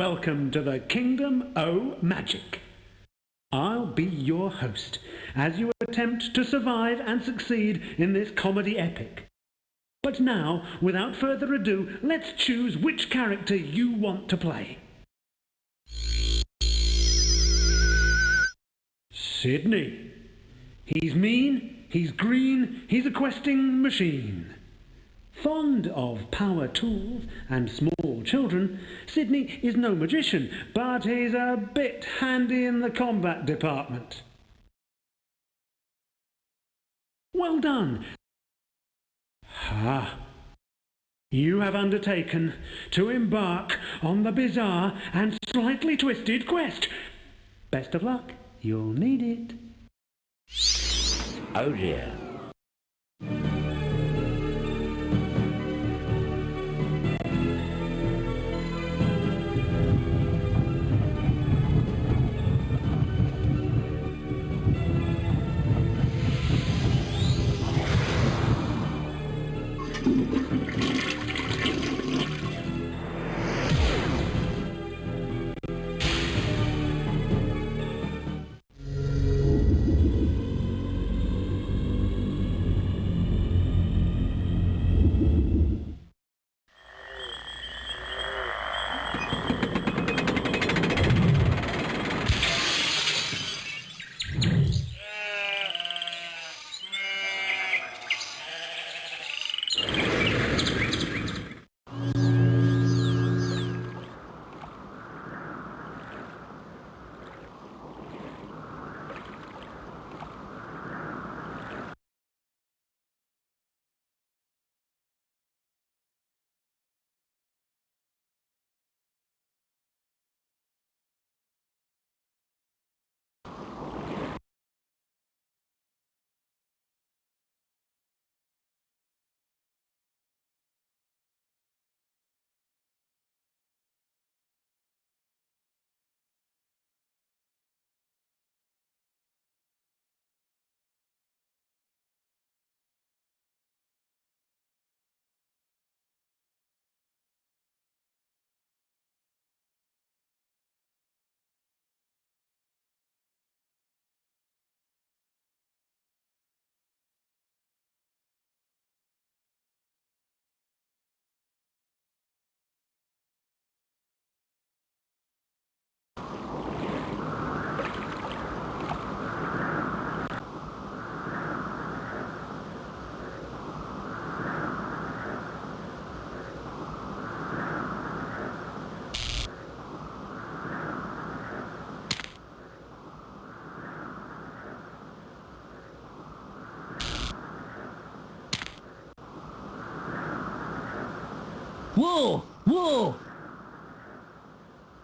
welcome to the Kingdom o' Magic. I'll be your host as you attempt to survive and succeed in this comedy epic. But now, without further ado, let's choose which character you want to play. Sydney. He's mean, he's green, he's a questing machine. Fond of power tools and small children, Sydney is no magician, but he's a bit handy in the combat department. Well done. You have undertaken to embark on the bizarre and slightly twisted quest. Best of luck, you'll need it. Oh dear. Whoa! Whoa!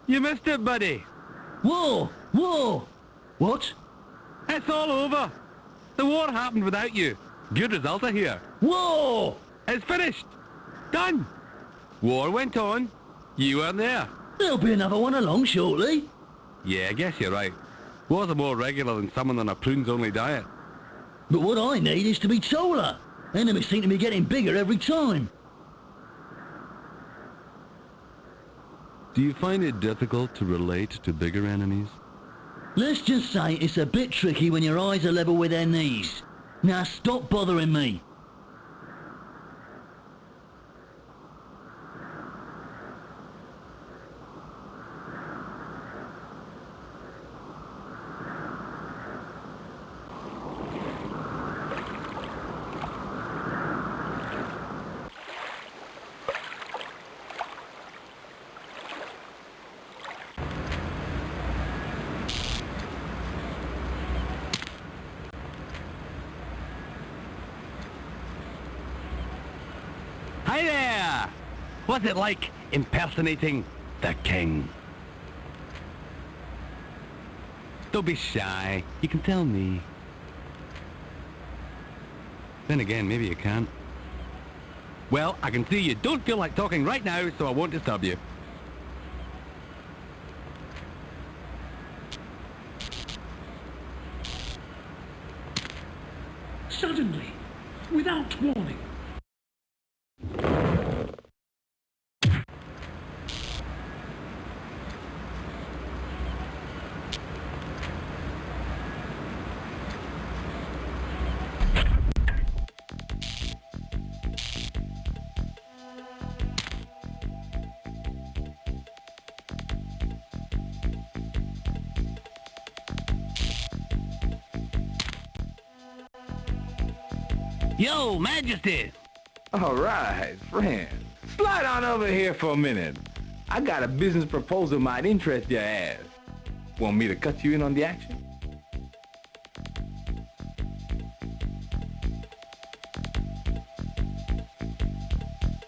You missed it, buddy. Whoa! Whoa! What? It's all over. The war happened without you. Good result, I hear. Whoa! It's finished. Done. War went on. You weren't there. There'll be another one along shortly. Yeah, I guess you're right. Wars are more regular than someone on a prunes-only diet. But what I need is to be taller. Enemies seem to be getting bigger every time. Do you find it difficult to relate to bigger enemies? Let's just say it's a bit tricky when your eyes are level with their knees. Now stop bothering me. Hi there! What's it like impersonating the king? Don't be shy. You can tell me. Then again, maybe you can't. Well, I can see you don't feel like talking right now, so I won't disturb you. Suddenly, without warning. Yo, Majesty! All right, friend. Slide on over here for a minute. I got a business proposal might interest your ass. Want me to cut you in on the action?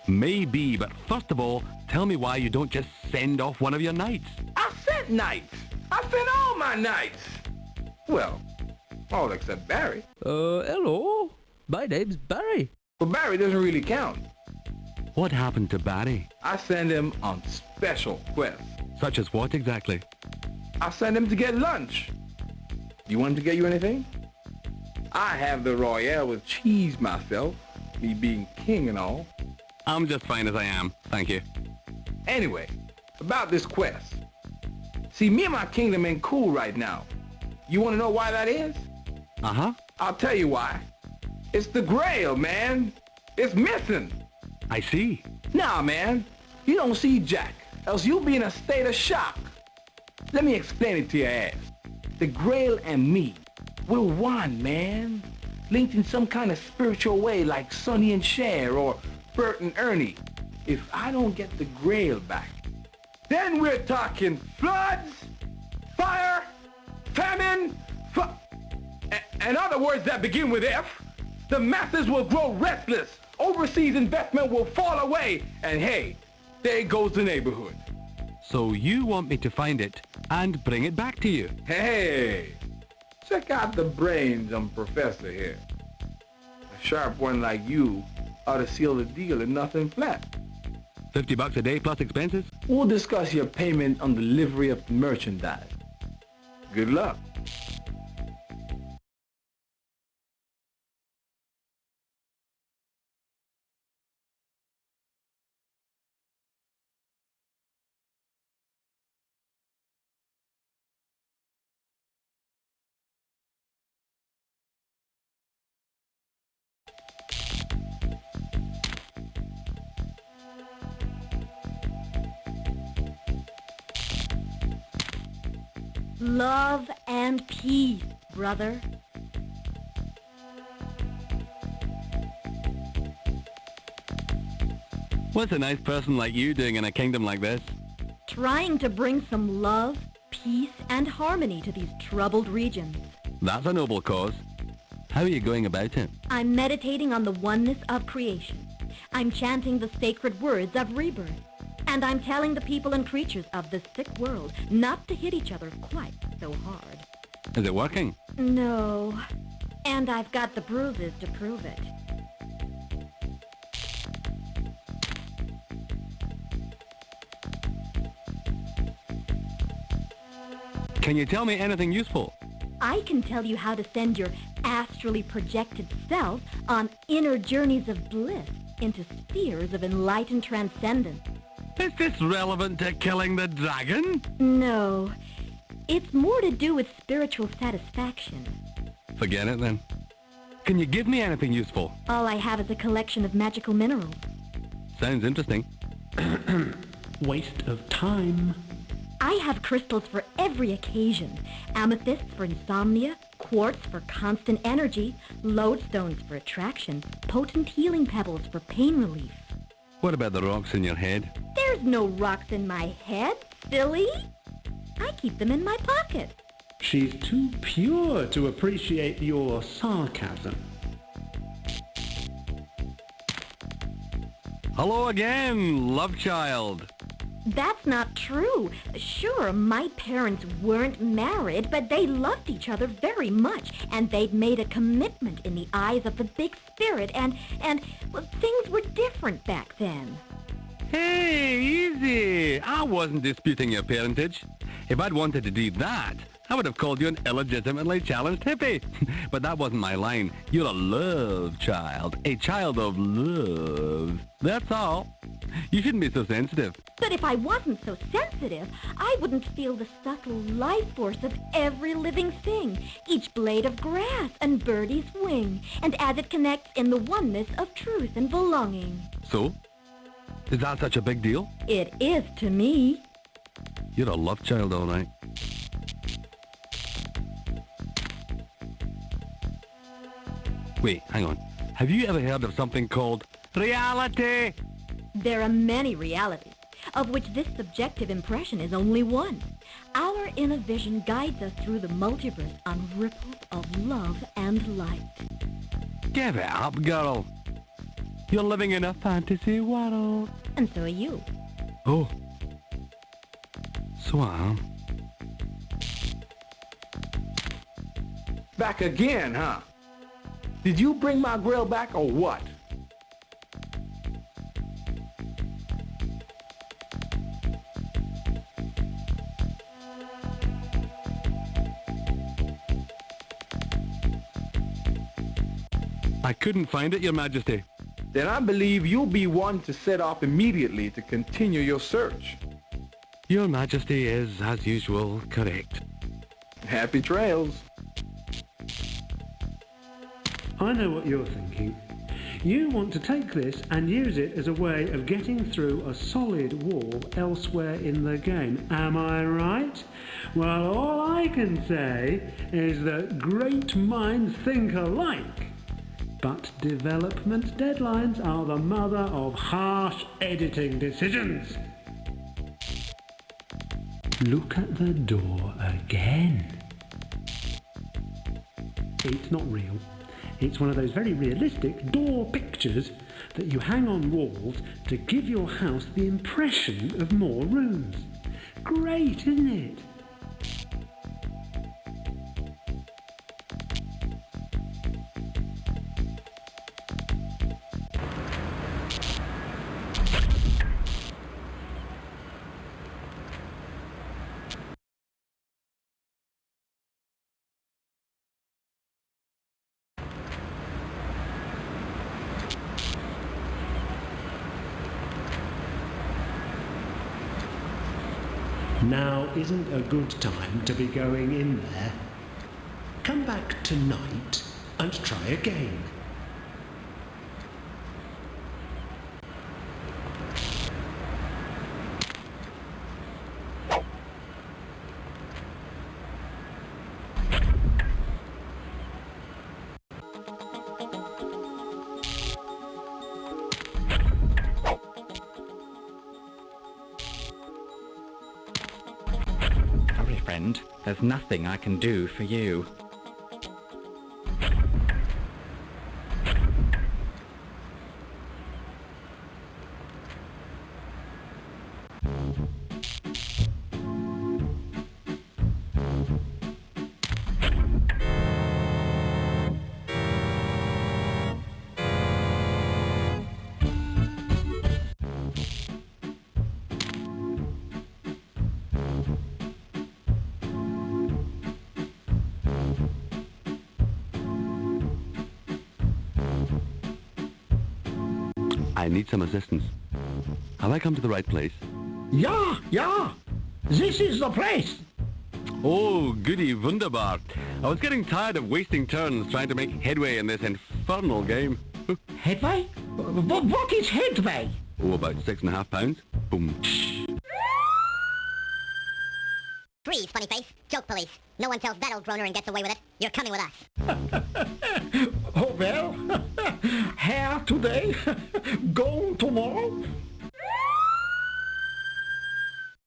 Maybe, but first of all, tell me why you don't just send off one of your knights. I sent knights. I sent all my knights. Well, all except Barry. Hello. My name's Barry. But Barry doesn't really count. What happened to Barry? I send him on special quests. Such as what exactly? I send him to get lunch. You want him to get you anything? I have the Royale with cheese myself, me being king and all. I'm just fine as I am, thank you. Anyway, about this quest. See, me and my kingdom ain't cool right now. You want to know why that is? Uh-huh. I'll tell you why. It's the Grail, man. It's missing. I see. Nah, man. You don't see Jack, else you'll be in a state of shock. Let me explain it to your ass. The Grail and me, we're one, man. Linked in some kind of spiritual way like Sonny and Cher or Bert and Ernie. If I don't get the Grail back, then we're talking floods, fire, famine, and other words that begin with F. The masses will grow restless. Overseas investment will fall away. And hey, there goes the neighborhood. So you want me to find it and bring it back to you? Hey, check out the brains on Professor here. A sharp one like you ought to seal the deal and nothing flat. $50 a day plus expenses? We'll discuss your payment on delivery of the merchandise. Good luck. Love and peace, brother. What's a nice person like you doing in a kingdom like this? Trying to bring some love, peace, and harmony to these troubled regions. That's a noble cause. How are you going about it? I'm meditating on the oneness of creation. I'm chanting the sacred words of rebirth. And I'm telling the people and creatures of this sick world not to hit each other quite so hard. Is it working? No. And I've got the bruises to prove it. Can you tell me anything useful? I can tell you how to send your astrally projected self on inner journeys of bliss into spheres of enlightened transcendence. Is this relevant to killing the dragon? No. It's more to do with spiritual satisfaction. Forget it then. Can you give me anything useful? All I have is a collection of magical minerals. Sounds interesting. Waste of time. I have crystals for every occasion. Amethysts for insomnia, quartz for constant energy, lodestones for attraction, potent healing pebbles for pain relief. What about the rocks in your head? There's no rocks in my head, silly. I keep them in my pocket. She's too pure to appreciate your sarcasm. Hello again, love child. That's not true. Sure, my parents weren't married, but they loved each other very much, and they'd made a commitment in the eyes of the big spirit, and well, things were different back then. Hey, easy. I wasn't disputing your parentage. If I'd wanted to do that, I would have called you an illegitimately challenged hippie. But that wasn't my line. You're a love child. A child of love. That's all. You shouldn't be so sensitive. But if I wasn't so sensitive, I wouldn't feel the subtle life force of every living thing, each blade of grass and birdie's wing, and as it connects in the oneness of truth and belonging. So? Is that such a big deal? It is to me. You're a love child, all right. Wait, hang on. Have you ever heard of something called reality? There are many realities, of which this subjective impression is only one. Our inner vision guides us through the multiverse on ripples of love and light. Give it up, girl. You're living in a fantasy world. And so are you. Oh. So I am. Back again, huh? Did you bring my grill back or what? I couldn't find it, Your Majesty. Then I believe you'll be one to set off immediately to continue your search. Your Majesty is, as usual, correct. Happy trails. I know what you're thinking. You want to take this and use it as a way of getting through a solid wall elsewhere in the game. Am I right? Well, all I can say is that great minds think alike. But development deadlines are the mother of harsh editing decisions. Look at the door again. It's not real. It's one of those very realistic door pictures that you hang on walls to give your house the impression of more rooms. Great, isn't it? Now isn't a good time to be going in there. Come back tonight and try again. Friend, there's nothing I can do for you. I need some assistance. Have I come to the right place? Yeah. This is the place. Oh, goody wunderbar. I was getting tired of wasting turns trying to make headway in this infernal game. Headway? What is headway? Oh, about 6.5 pounds. Boom. Freeze, funny face. Joke police. No one tells that old groaner and gets away with it. You're coming with us. Oh, well, here today, gone tomorrow.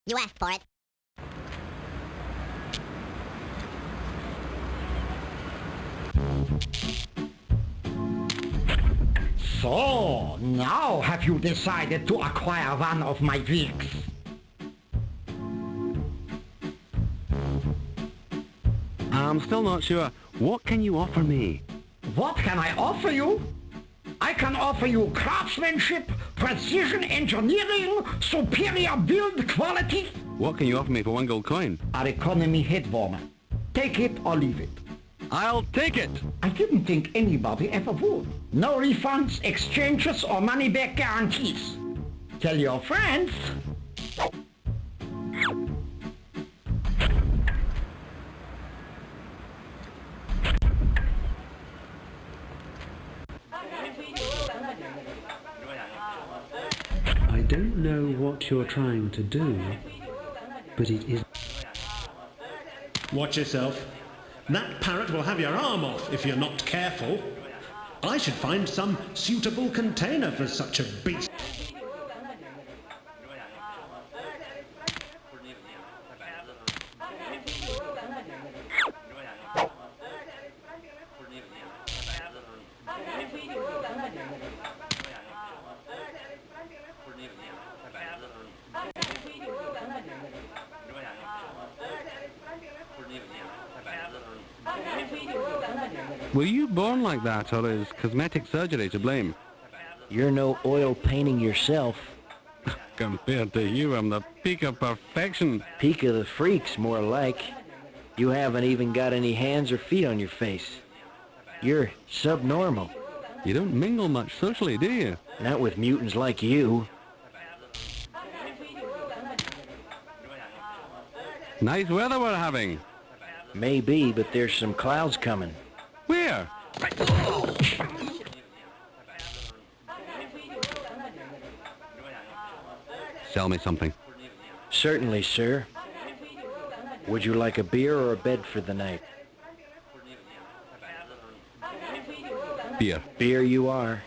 You asked for it. So, now have you decided to acquire one of my wigs? I'm still not sure. What can you offer me? What can I offer you? I can offer you craftsmanship, precision engineering, superior build quality. What can you offer me for 1 gold coin? Our economy head warmer. Take it or leave it. I'll take it! I didn't think anybody ever would. No refunds, exchanges, or money-back guarantees. Tell your friends. I don't know what you're trying to do, but it is... Watch yourself. That parrot will have your arm off if you're not careful. I should find some suitable container for such a beast. Were you born like that, or is cosmetic surgery to blame? You're no oil painting yourself. Compared to you, I'm the peak of perfection. Peak of the freaks, more like. You haven't even got any hands or feet on your face. You're subnormal. You don't mingle much socially, do you? Not with mutants like you. Nice weather we're having. Maybe, but there's some clouds coming. Where? Sell me something. Certainly, sir. Would you like a beer or a bed for the night? Beer. Beer you are.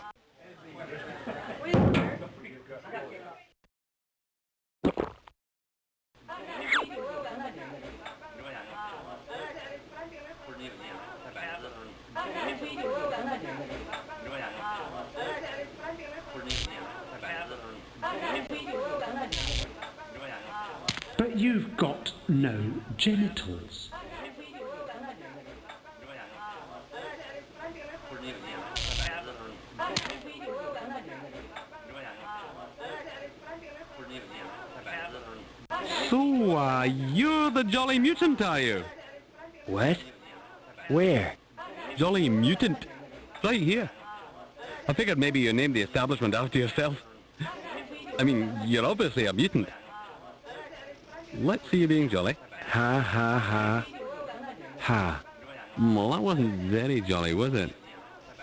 But you've got no genitals. So, you're the Jolly Mutant, are you? What? Where? Jolly Mutant. Right here. I figured maybe you named the establishment after yourself. I mean, you're obviously a mutant. Let's see you being jolly. Ha ha ha. Ha. Well, that wasn't very jolly, was it?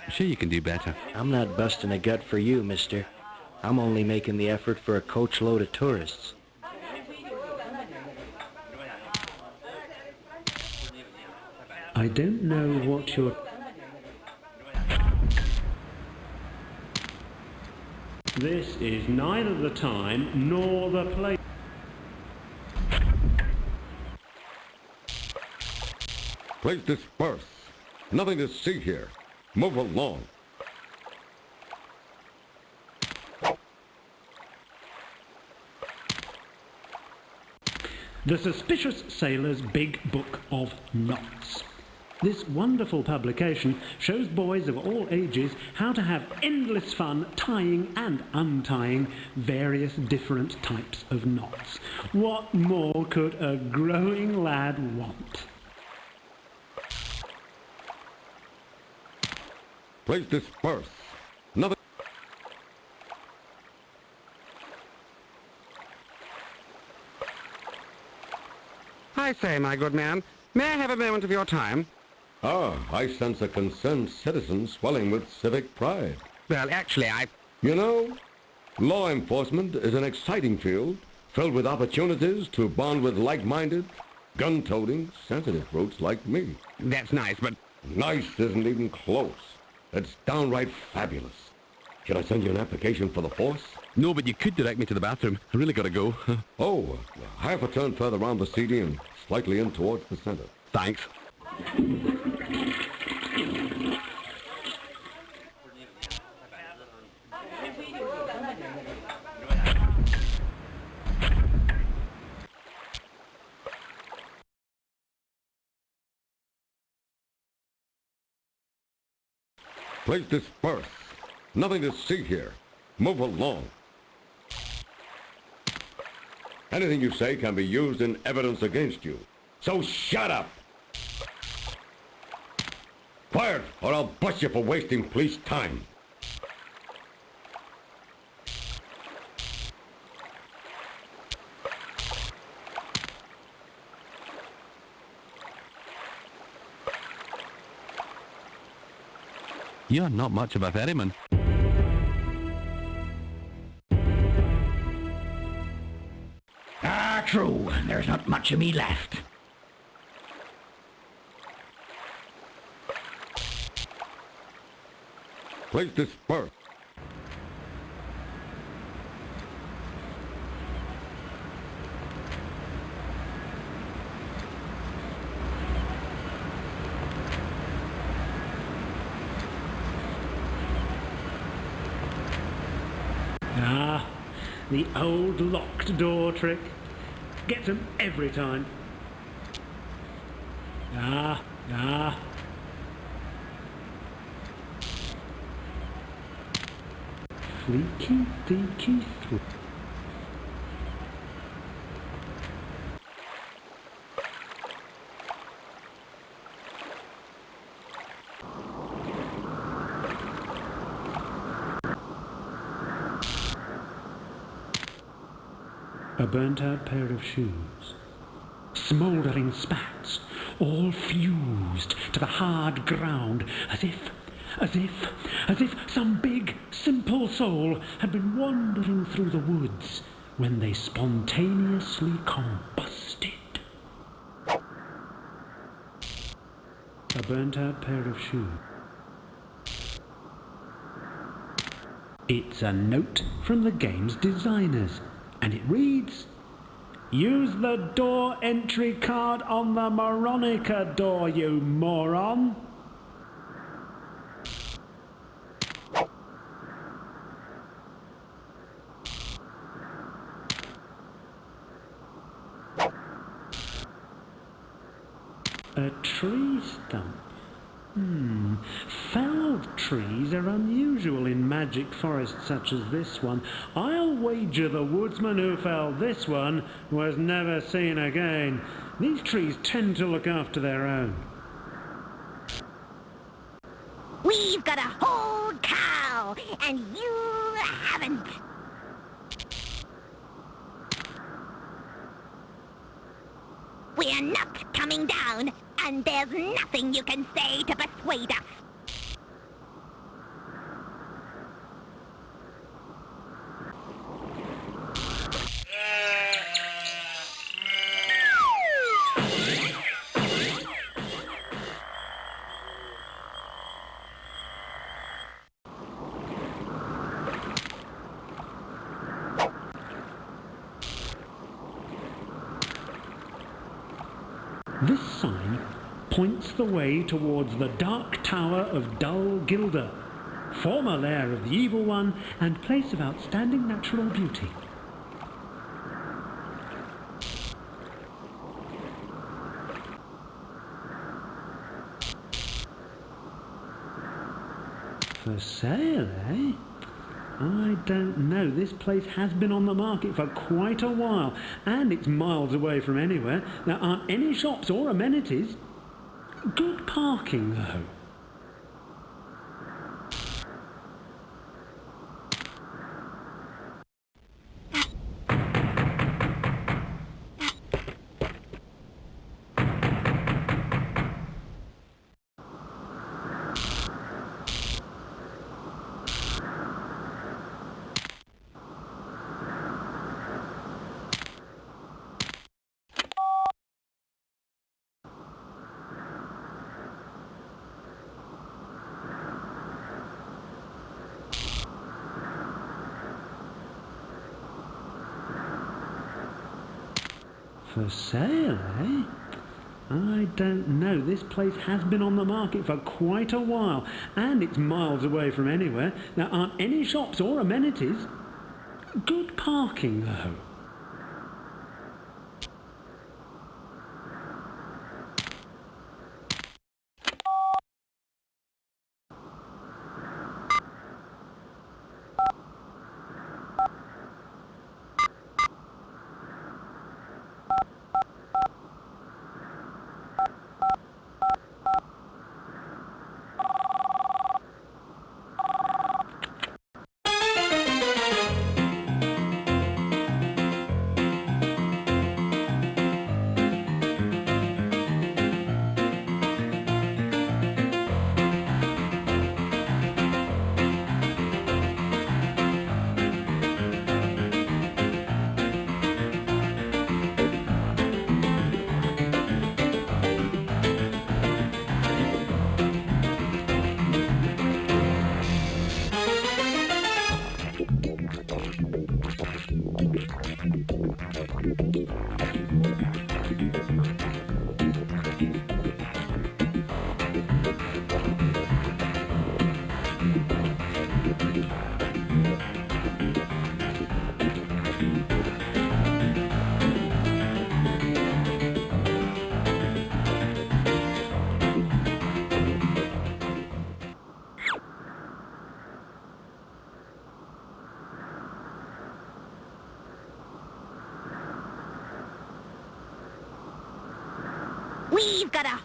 I'm sure you can do better. I'm not busting a gut for you, mister. I'm only making the effort for a coachload of tourists. I don't know what you're... This is neither the time nor the place. Please disperse. Nothing to see here. Move along. The Suspicious Sailor's Big Book of Knots. This wonderful publication shows boys of all ages how to have endless fun tying and untying various different types of knots. What more could a growing lad want? Please disperse. Nothing... I say, my good man, may I have a moment of your time? Ah, I sense a concerned citizen swelling with civic pride. Well, actually, You know, law enforcement is an exciting field, filled with opportunities to bond with like-minded, gun-toting, sensitive brutes like me. That's nice, but... Nice isn't even close. It's downright fabulous. Should I send you an application for the force? No, but you could direct me to the bathroom. I really gotta go. Oh, half a turn further around the CD and slightly in towards the center. Thanks. Please disperse. Nothing to see here. Move along. Anything you say can be used in evidence against you. So shut up! Quiet, or I'll bust you for wasting police time. You're not much of a ferryman. Ah, true. There's not much of me left. place dispersed. Ah, the old locked door trick. Gets 'em every time. Ah. Fleeky, deaky through. A burnt-out pair of shoes. Smouldering spats, all fused to the hard ground, as if some big, simple soul had been wandering through the woods when they spontaneously combusted. A burnt-out pair of shoes. It's a note from the game's designers, and it reads, "Use the door entry card on the Moronica door, you moron." A tree stump. Felled trees are unusual in magic forests such as this one. I'll wager the woodsman who felled this one was never seen again. These trees tend to look after their own. We've got a whole cow, and you haven't. We're not coming down, and there's nothing you can say to persuade us. This sign points the way towards the Dark Tower of Dull Gilder, former lair of the Evil One and place of outstanding natural beauty. For sale, eh? I don't know. This place has been on the market for quite a while, and it's miles away from anywhere. There aren't any shops or amenities. Good parking, though. For sale, eh? I don't know. This place has been on the market for quite a while, and it's miles away from anywhere. There aren't any shops or amenities. Good parking, though. We've got a...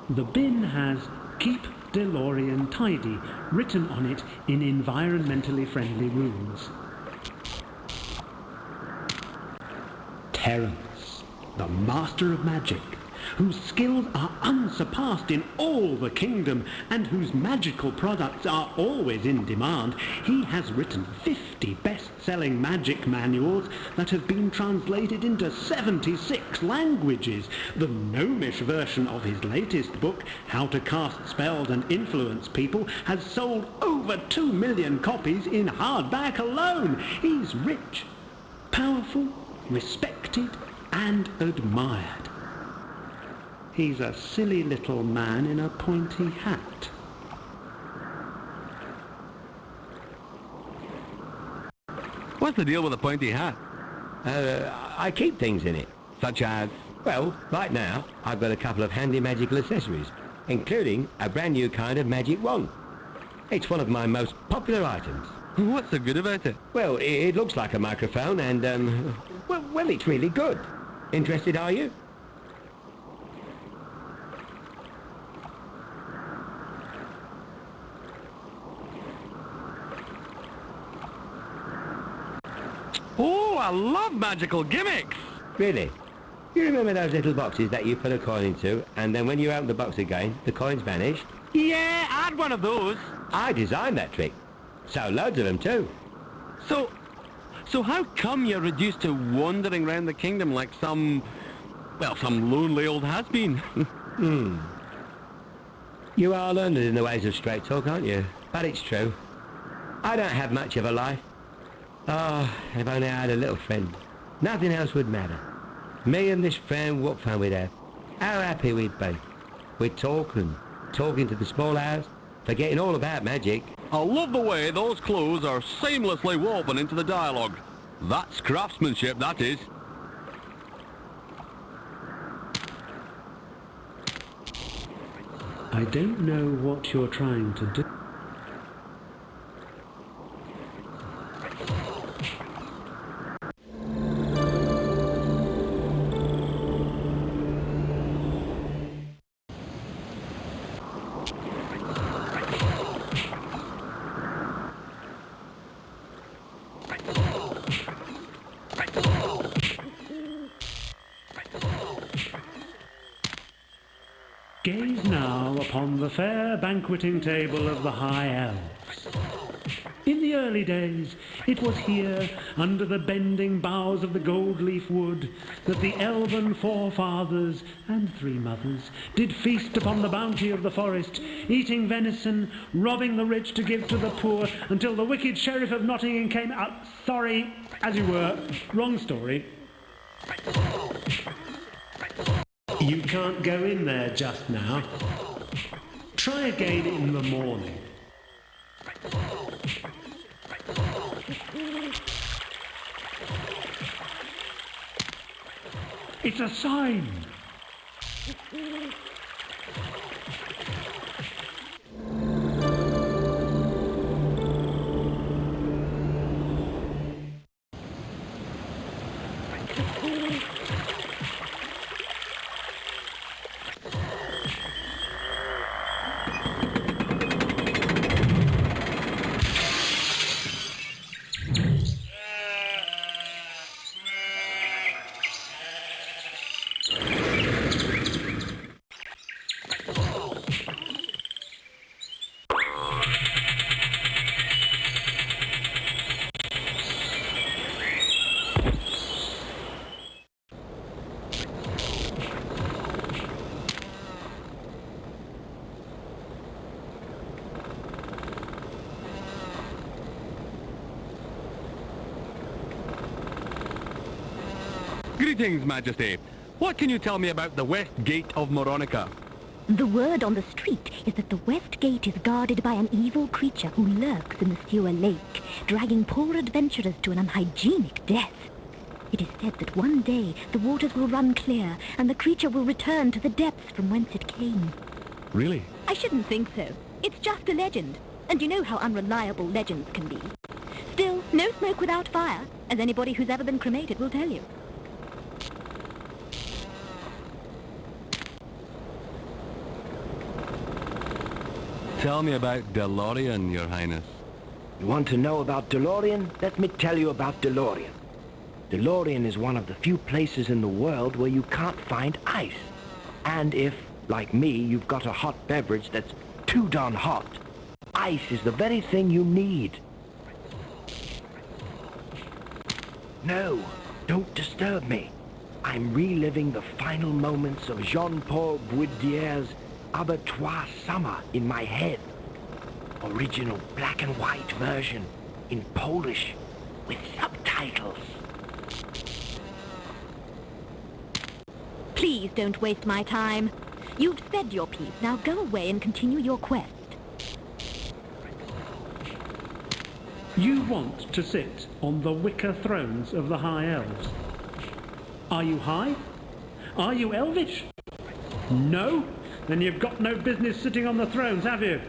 The bin has "Keep DeLorean Tidy" written on it in environmentally friendly rules. Terrence, the master of magic, whose skills are unsurpassed in all the kingdom and whose magical products are always in demand, he has written 50 best-selling magic manuals that have been translated into 76 languages. The gnomish version of his latest book, How to Cast Spells and Influence People, has sold over 2 million copies in hardback alone. He's rich, powerful, respected and admired. He's a silly little man in a pointy hat. What's the deal with the pointy hat? I keep things in it. Such as? Well, right now, I've got a couple of handy magical accessories, including a brand new kind of magic wand. It's one of my most popular items. What's so good about it? Well, it looks like a microphone and, well, it's really good. Interested, are you? Oh, I love magical gimmicks! Really? You remember those little boxes that you put a coin into, and then when you open the box again, the coins vanished? Yeah, I had one of those. I designed that trick. So loads of them too. So how come you're reduced to wandering around the kingdom like some lonely old has-been? You are learned in the ways of straight talk, aren't you? But it's true. I don't have much of a life. Oh, if only I had a little friend. Nothing else would matter. Me and this friend, what fun we'd have. How happy we'd be. We'd talk and talk into the small hours, forgetting all about magic. I love the way those clues are seamlessly woven into the dialogue. That's craftsmanship, that is. I don't know what you're trying to do. Gaze now upon the fair banqueting table of the High Elves. In the early days, it was here, under the bending boughs of the gold-leaf wood, that the elven forefathers and three mothers did feast upon the bounty of the forest, eating venison, robbing the rich to give to the poor, until the wicked sheriff of Nottingham came out. Sorry, as you were, wrong story. You can't go in there just now. Try again in the morning. It's a sign. Greetings, Majesty. What can you tell me about the West Gate of Moronica? The word on the street is that the West Gate is guarded by an evil creature who lurks in the sewer lake, dragging poor adventurers to an unhygienic death. It is said that one day the waters will run clear and the creature will return to the depths from whence it came. Really? I shouldn't think so. It's just a legend. And you know how unreliable legends can be. Still, no smoke without fire, as anybody who's ever been cremated will tell you. Tell me about DeLorean, Your Highness. You want to know about DeLorean? Let me tell you about DeLorean. DeLorean is one of the few places in the world where you can't find ice. And if, like me, you've got a hot beverage that's too darn hot, ice is the very thing you need. No, don't disturb me. I'm reliving the final moments of Jean-Paul Boudiere's Abattoir Summer in my head. Original black and white version in Polish with subtitles. Please don't waste my time. You've said your piece. Now go away and continue your quest. You want to sit on the wicker thrones of the High Elves. Are you high? Are you elvish? No? Then you've got no business sitting on the thrones, have you?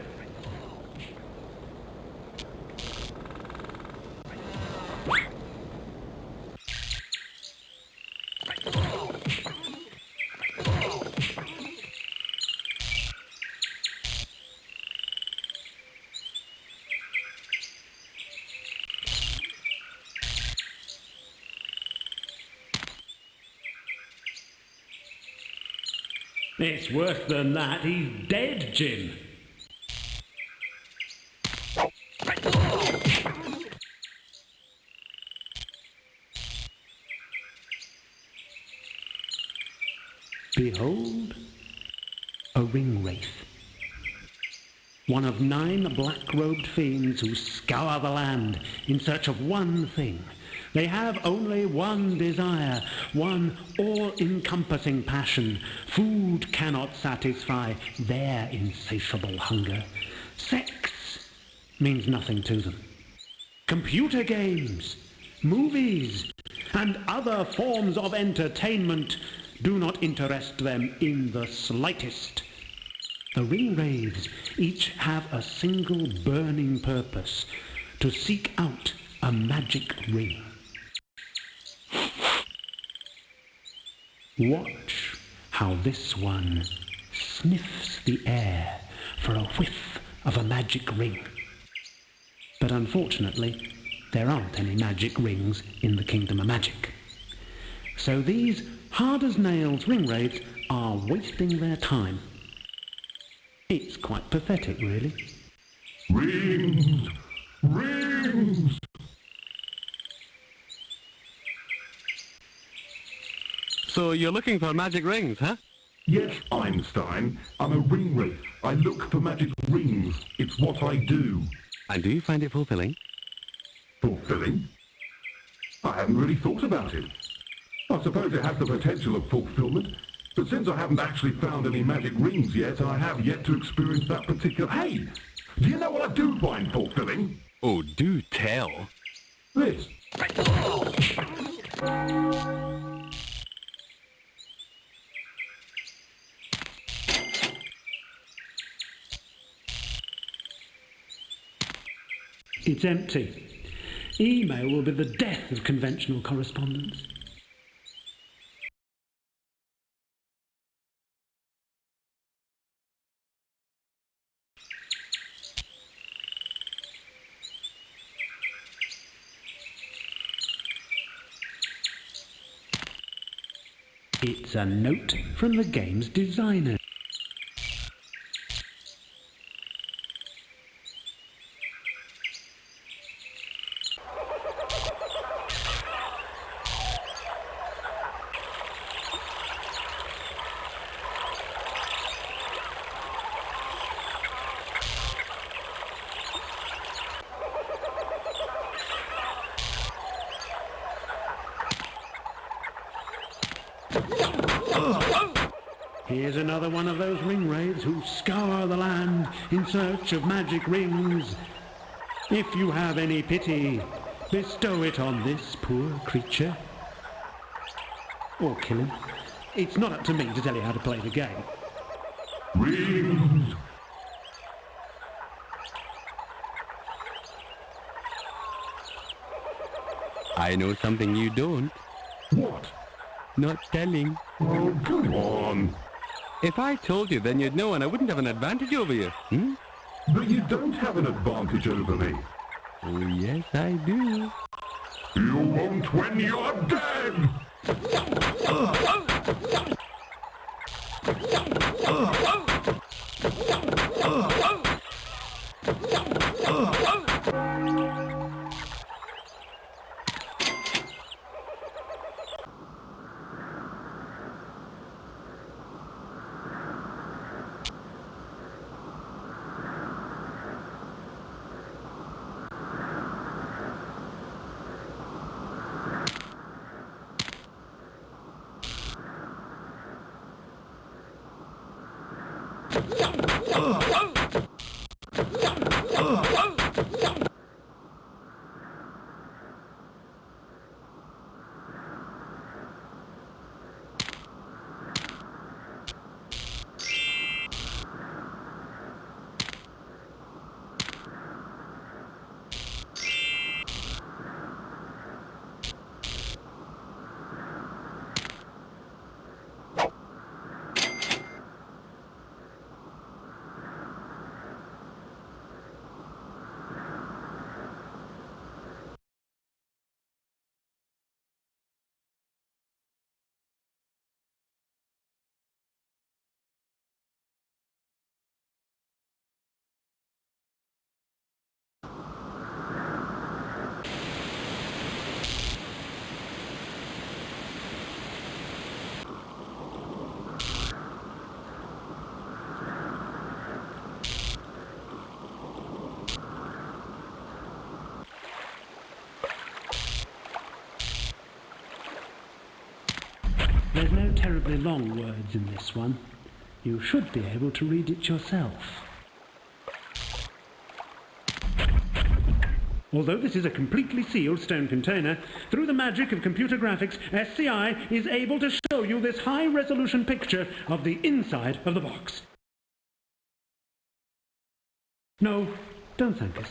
It's worse than that. He's dead, Jim. Behold, a ring wraith. One of 9 black-robed fiends who scour the land in search of one thing. They have only one desire, one all-encompassing passion. Food cannot satisfy their insatiable hunger. Sex means nothing to them. Computer games, movies, and other forms of entertainment do not interest them in the slightest. The ringwraiths each have a single burning purpose: to seek out a magic ring. Watch how this one sniffs the air for a whiff of a magic ring. But unfortunately, there aren't any magic rings in the Kingdom of Magic. So these hard-as-nails ringwraiths are wasting their time. It's quite pathetic, really. Rings! Rings! So you're looking for magic rings, huh? Yes, Einstein. I'm a ring wraith. I look for magic rings. It's what I do. And do you find it fulfilling? Fulfilling? I haven't really thought about it. I suppose it has the potential of fulfillment, but since I haven't actually found any magic rings yet, I have yet to experience that particular... Hey! Do you know what I do find fulfilling? Oh, do tell. This. It's empty. Email will be the death of conventional correspondence. It's a note from the game's designer. Here's another one of those ringwraiths who scour the land in search of magic rings. If you have any pity, bestow it on this poor creature. Or kill him. It's not up to me to tell you how to play the game. Rings! I know something you don't. What? Not telling. Oh, come on. If I told you, then you'd know and I wouldn't have an advantage over you. Hmm? But you don't have an advantage over me. Oh, yes, I do. You won't when you're dead! There's no terribly long words in this one. You should be able to read it yourself. Although this is a completely sealed stone container, through the magic of computer graphics, SCI is able to show you this high-resolution picture of the inside of the box. No, don't thank us.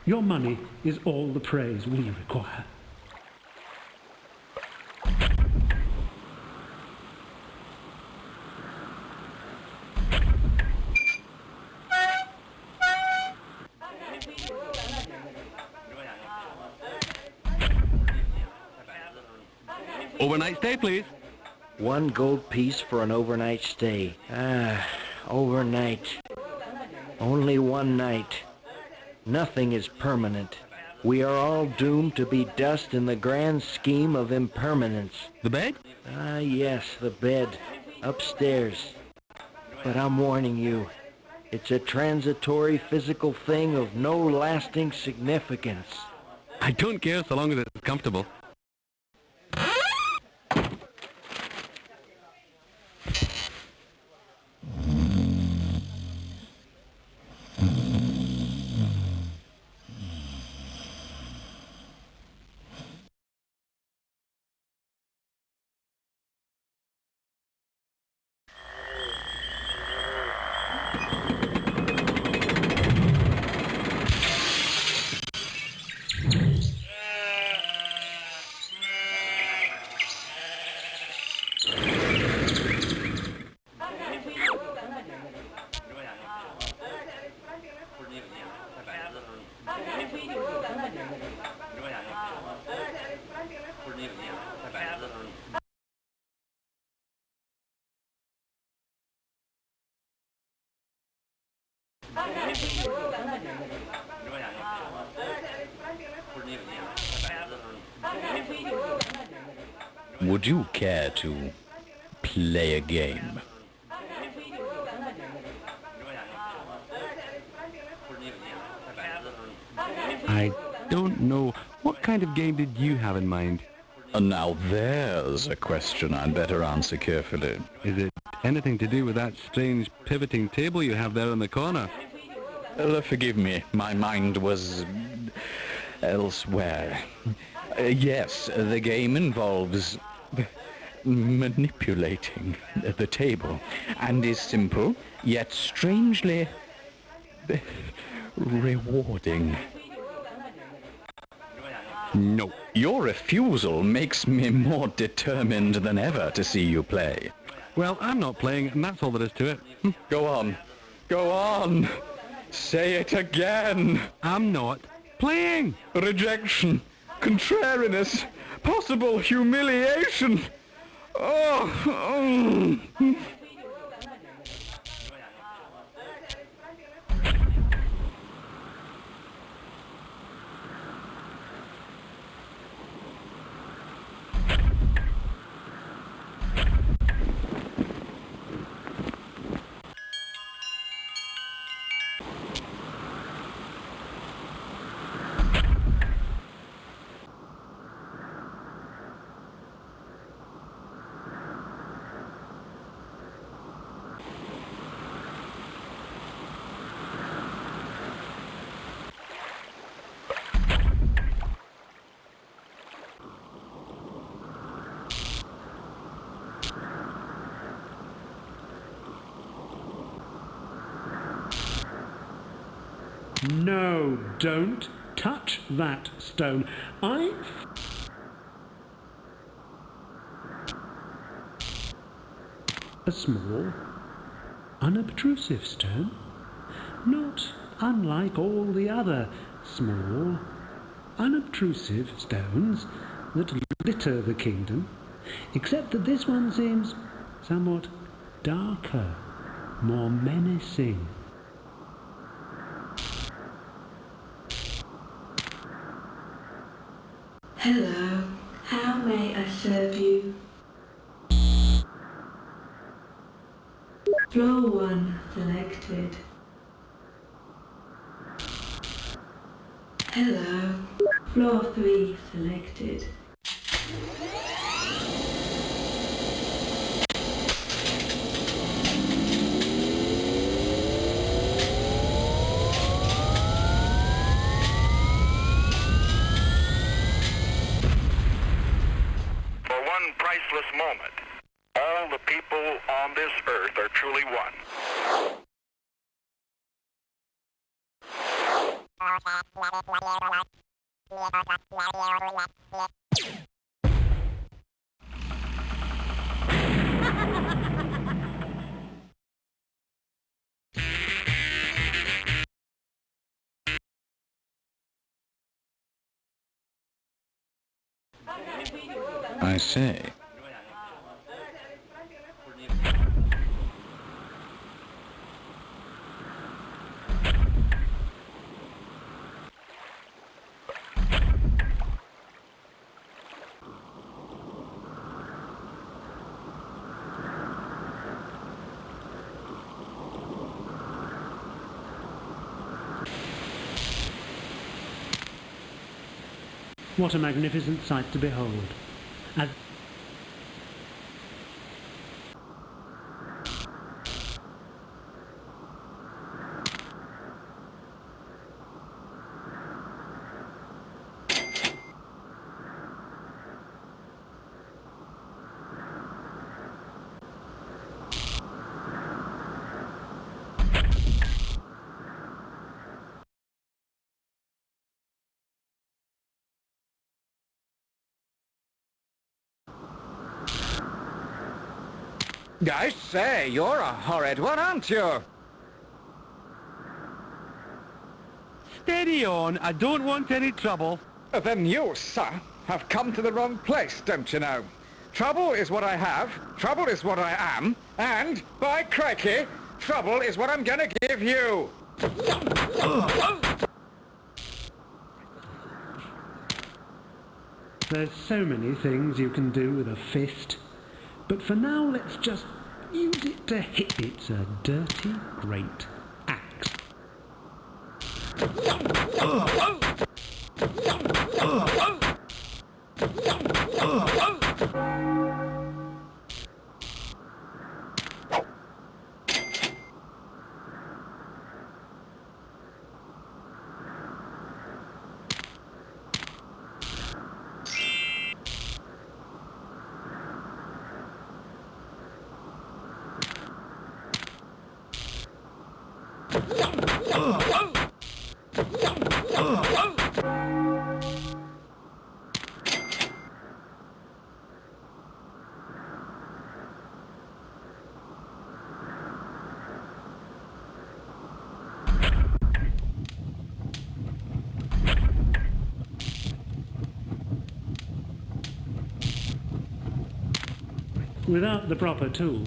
Your money is all the praise we require. Overnight stay, please. 1 gold piece for an overnight stay. Overnight. Only one night. Nothing is permanent. We are all doomed to be dust in the grand scheme of impermanence. The bed? Yes, the bed. Upstairs. But I'm warning you, it's a transitory physical thing of no lasting significance. I don't care so long as it's comfortable. Would you care to play a game? I don't know. What kind of game did you have in mind? Now there's a question I'd better answer carefully. Is it anything to do with that strange pivoting table you have there in the corner? Forgive me, my mind was elsewhere. Yes, the game involves manipulating the table, and is simple, yet strangely rewarding. No. Your refusal makes me more determined than ever to see you play. Well, I'm not playing, and that's all there is to it. Go on. Go on. Say it again. I'm not playing. Rejection, contrariness, possible humiliation. Oh. No, don't touch that stone. A small, unobtrusive stone, not unlike all the other small, unobtrusive stones that litter the kingdom, except that this one seems somewhat darker, more menacing. Hello, how may I serve you? Floor 1 selected. Hello, floor 3 selected. Priceless moment. All the people on this earth are truly one. I say. What a magnificent sight to behold. As I say, you're a horrid one, aren't you? Steady on, I don't want any trouble. Then you, sir, have come to the wrong place, don't you know? Trouble is what I have, trouble is what I am, and, by crikey, trouble is what I'm gonna give you! there's so many things you can do with a fist, but for now let's just use it to hit. It's a dirty, great axe. Without the proper tool,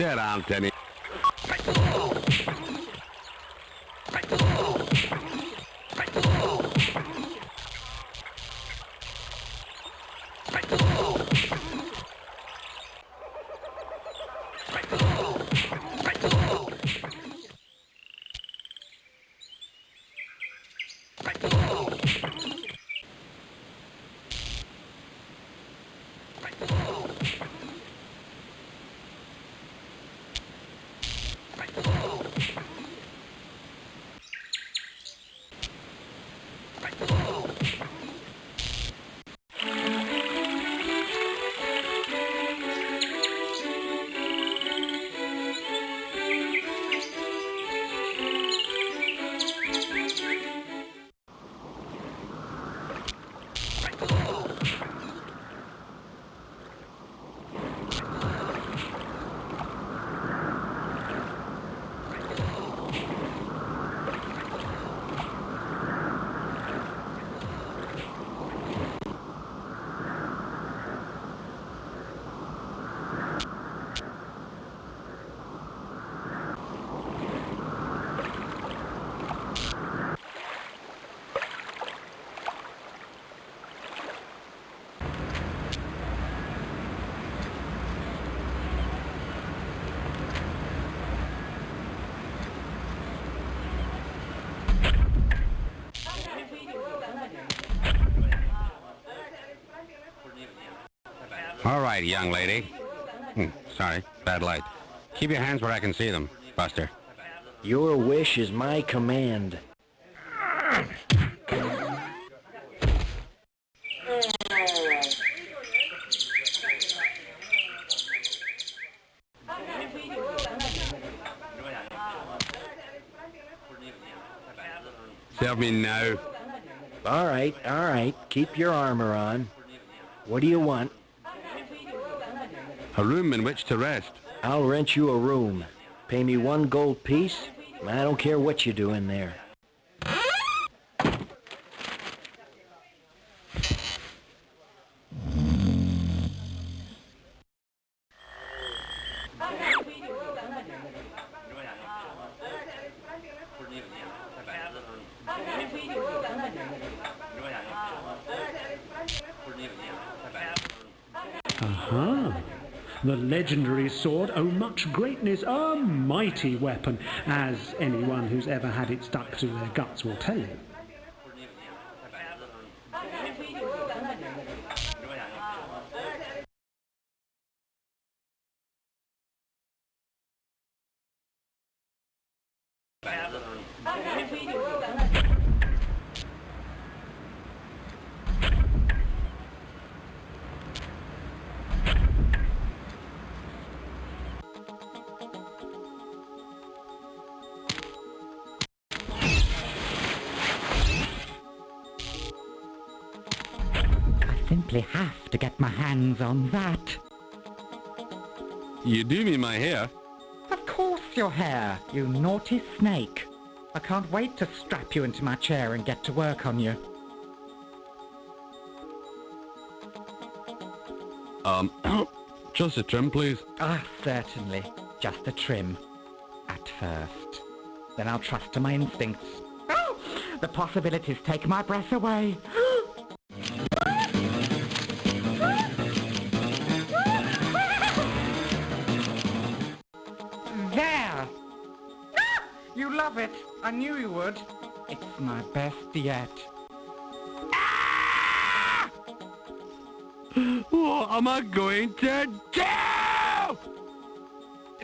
There aren't any. All right, young lady. Sorry, bad light. Keep your hands where I can see them, Buster. Your wish is my command. Serve me now. All right. Keep your armor on. What do you want? A room in which to rest. I'll rent you a room. Pay me 1 gold piece. I don't care what you do in there. Aha! The legendary sword, oh much greatness, a mighty weapon, as anyone who's ever had it stuck through their guts will tell you. Simply have to get my hands on that. You do mean my hair? Of course your hair, you naughty snake. I can't wait to strap you into my chair and get to work on you. Just a trim, please. Ah, certainly. Just a trim. At first. Then I'll trust to my instincts. Oh! The possibilities take my breath away. There! Ah! You love it. I knew you would. It's my best yet. Ah! What am I going to do?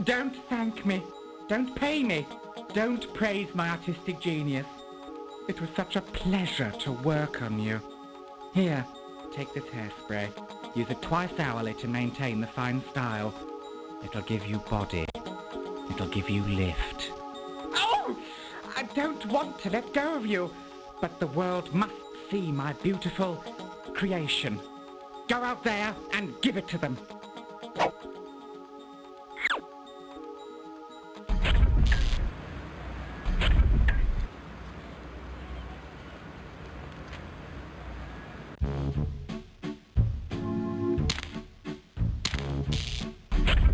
Don't thank me. Don't pay me. Don't praise my artistic genius. It was such a pleasure to work on you. Here, take this hairspray. Use it twice hourly to maintain the fine style. It'll give you body. It'll give you lift. Oh! I don't want to let go of you, but the world must see my beautiful creation. Go out there and give it to them.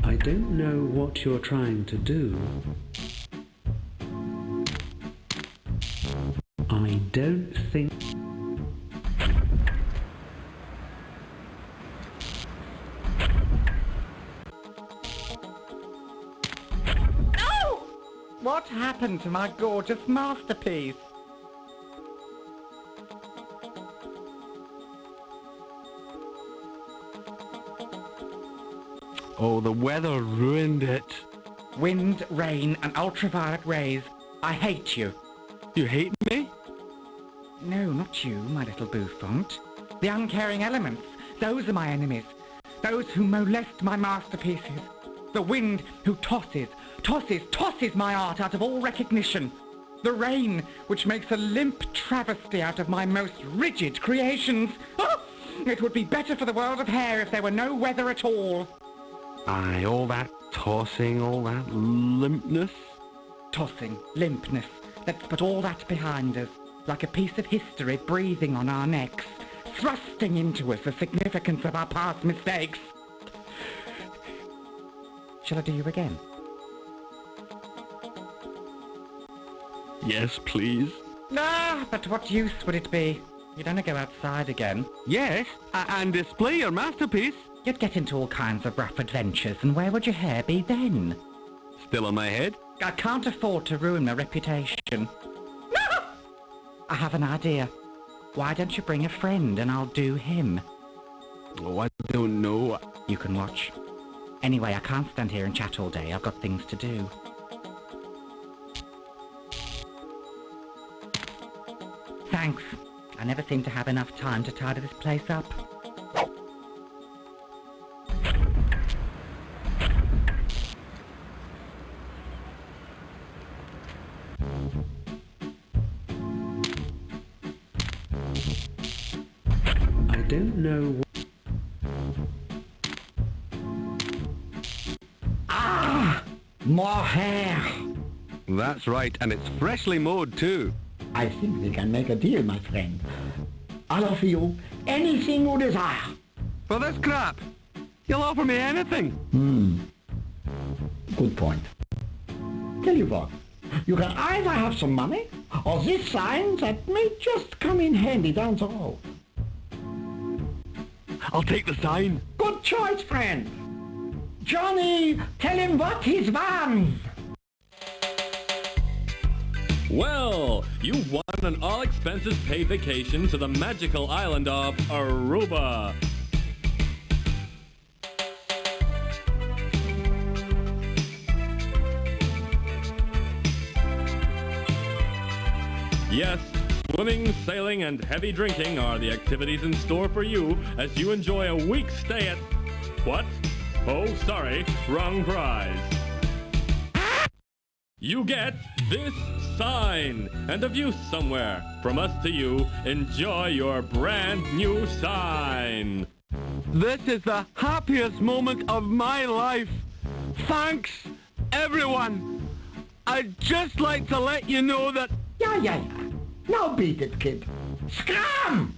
I don't know what you're trying to do. I don't think... No! What happened to my gorgeous masterpiece? Oh, the weather ruined it. Wind, rain, and ultraviolet rays. I hate you. You hate me? No, not you, my little bouffant. The uncaring elements. Those are my enemies. Those who molest my masterpieces. The wind who tosses my art out of all recognition. The rain which makes a limp travesty out of my most rigid creations. Oh, it would be better for the world of hair if there were no weather at all. Aye, all that tossing, all that limpness. Tossing, limpness. Let's put all that behind us, like a piece of history breathing on our necks, thrusting into us the significance of our past mistakes. Shall I do you again? Yes, please. Ah, but what use would it be? You'd only go outside again. Yes, and display your masterpiece. You'd get into all kinds of rough adventures, and where would your hair be then? Still on my head? I can't afford to ruin my reputation. No! I have an idea. Why don't you bring a friend and I'll do him? Oh, I don't know. You can watch. Anyway, I can't stand here and chat all day. I've got things to do. Thanks. I never seem to have enough time to tidy this place up. I don't know what... Ah! More hair! That's right, and it's freshly mowed too. I think we can make a deal, my friend. I'll offer you anything you desire. For this crap? You'll offer me anything. Good point. Tell you what, you can either have some money, or this sign that may just come in handy down the road. I'll take the sign. Good choice, friend. Johnny, tell him what he's won. Well, you won an all-expenses-paid vacation to the magical island of Aruba. Yes, swimming, sailing, and heavy drinking are the activities in store for you as you enjoy a week's stay at... What? Oh, sorry, wrong prize. You get this sign and a view somewhere. From us to you, enjoy your brand new sign. This is the happiest moment of my life. Thanks, everyone. I'd just like to let you know that... Yeah. Now beat it, kid. Scram!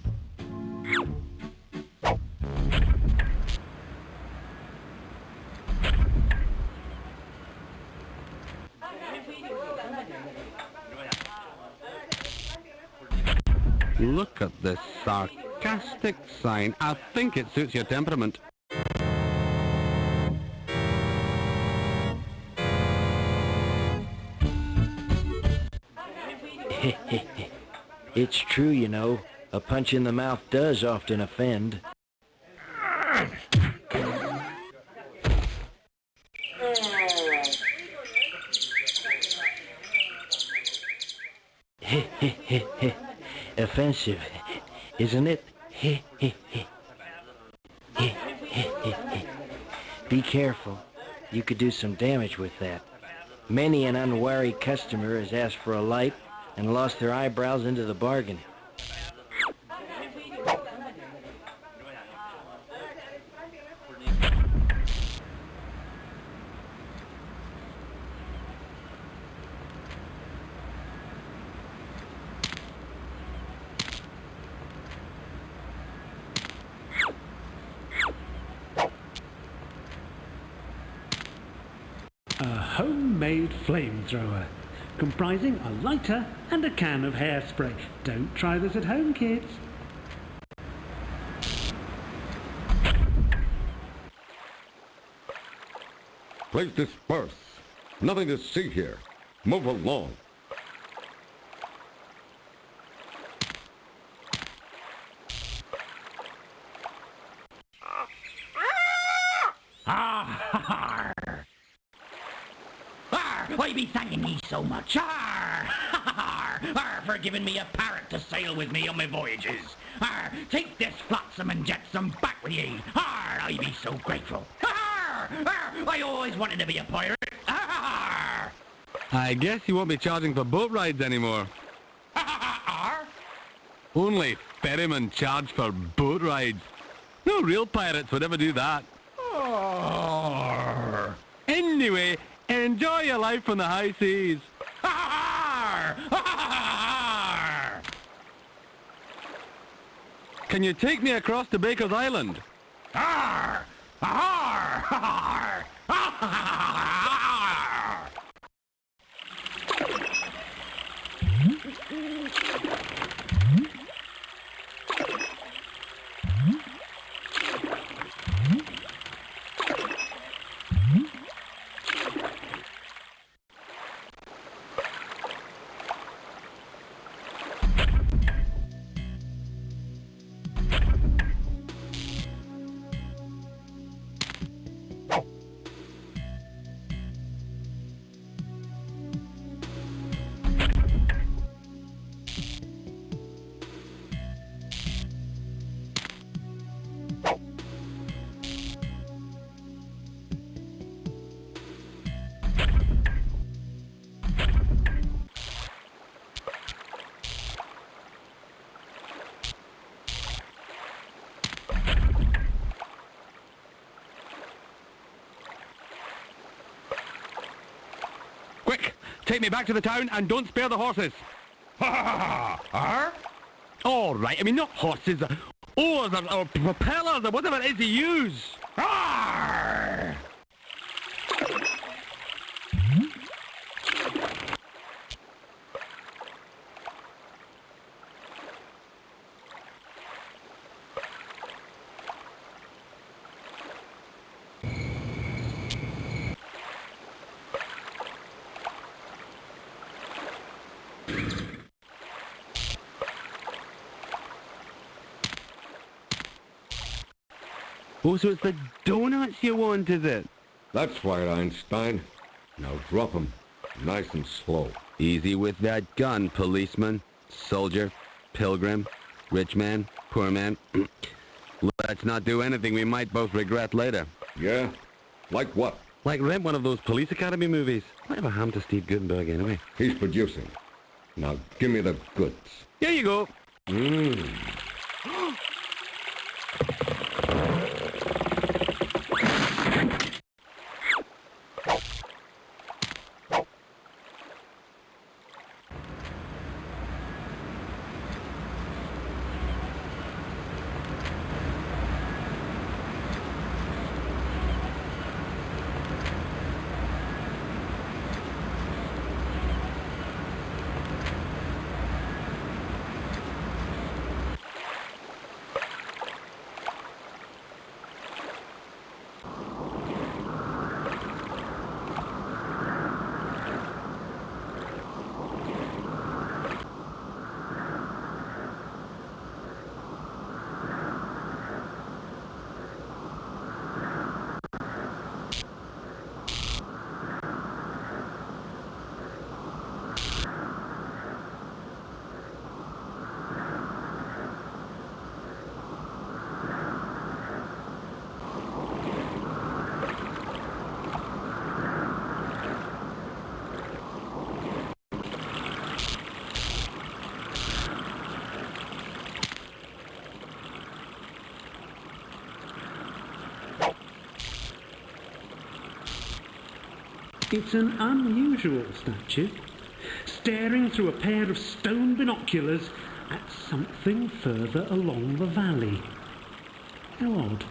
Look at this sarcastic sign. I think it suits your temperament. It's true, you know. A punch in the mouth does often offend. Offensive, isn't it? Be careful. You could do some damage with that. Many an unwary customer has asked for a light and lost their eyebrows into the bargain. A homemade flamethrower, comprising a lighter and a can of hairspray. Don't try this at home, kids. Please disperse. Nothing to see here. Move along. Why be thanking me so much? Arr! Arr, for giving me a parrot to sail with me on my voyages. Arr, take this flotsam and jetsam back with ye. Arr, I be so grateful. Arr, arr, I always wanted to be a pirate. Arr! I guess you won't be charging for boat rides anymore. Arr! Only ferrymen charge for boat rides. No real pirates would ever do that. Arr! Anyway, enjoy your life on the high seas. Arr! Arr! Can you take me across to Baker's Island? Arr! Arr! Arr! Arr! Quick, take me back to the town and don't spare the horses. Arr? All right, I mean not horses, oars or propellers or whatever it is you use. Arr! Oh, so it's the donuts you want, is it? That's right, Einstein. Now drop 'em. Nice and slow. Easy with that gun, policeman, soldier, pilgrim, rich man, poor man. Let's not do anything we might both regret later. Yeah? Like what? Like rent one of those police academy movies. Whatever happened to Steve Gutenberg anyway? He's producing. Now give me the goods. Here you go. It's an unusual statue, staring through a pair of stone binoculars at something further along the valley. How odd.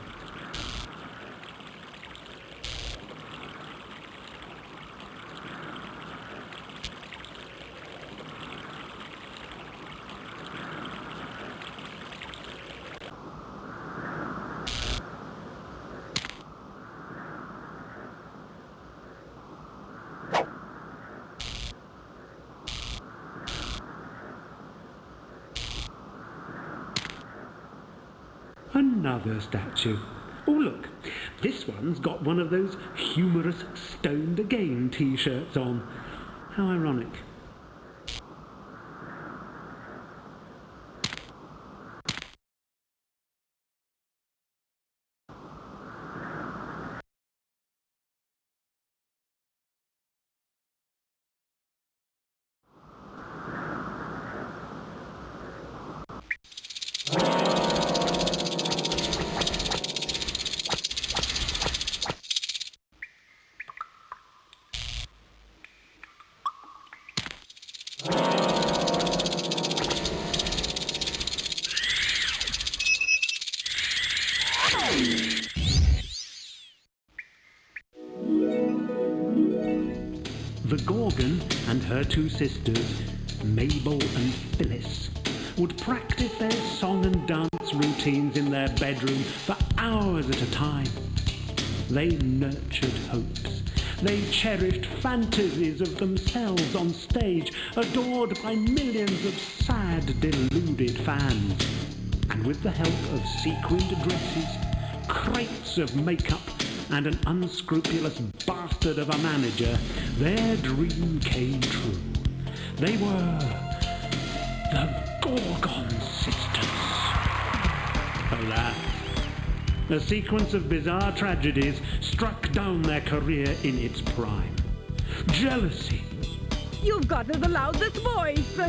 Another statue. Oh look, this one's got one of those humorous Stoned Again t-shirts on. How ironic. The Gorgon and her two sisters, Mabel and Phyllis, would practice their song and dance routines in their bedroom for hours at a time. They nurtured hopes. They cherished fantasies of themselves on stage, adored by millions of sad, deluded fans. And with the help of sequined dresses, crates of makeup, and an unscrupulous bastard of a manager, their dream came true. They were the Gorgon sisters. Alas, a sequence of bizarre tragedies struck down their career in its prime. Jealousy. You've got the loudest voice.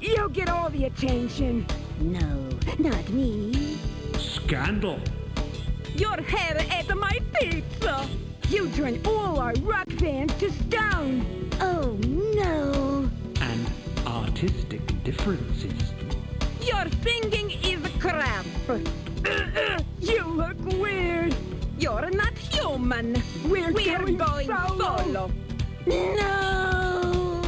You get all the attention. No, not me. Scandal. Your hair ate my pizza. You turn all our rock fans to stone. Oh, no. And artistic differences. Your singing is crap. You look weird. You're not human. We're going solo. No.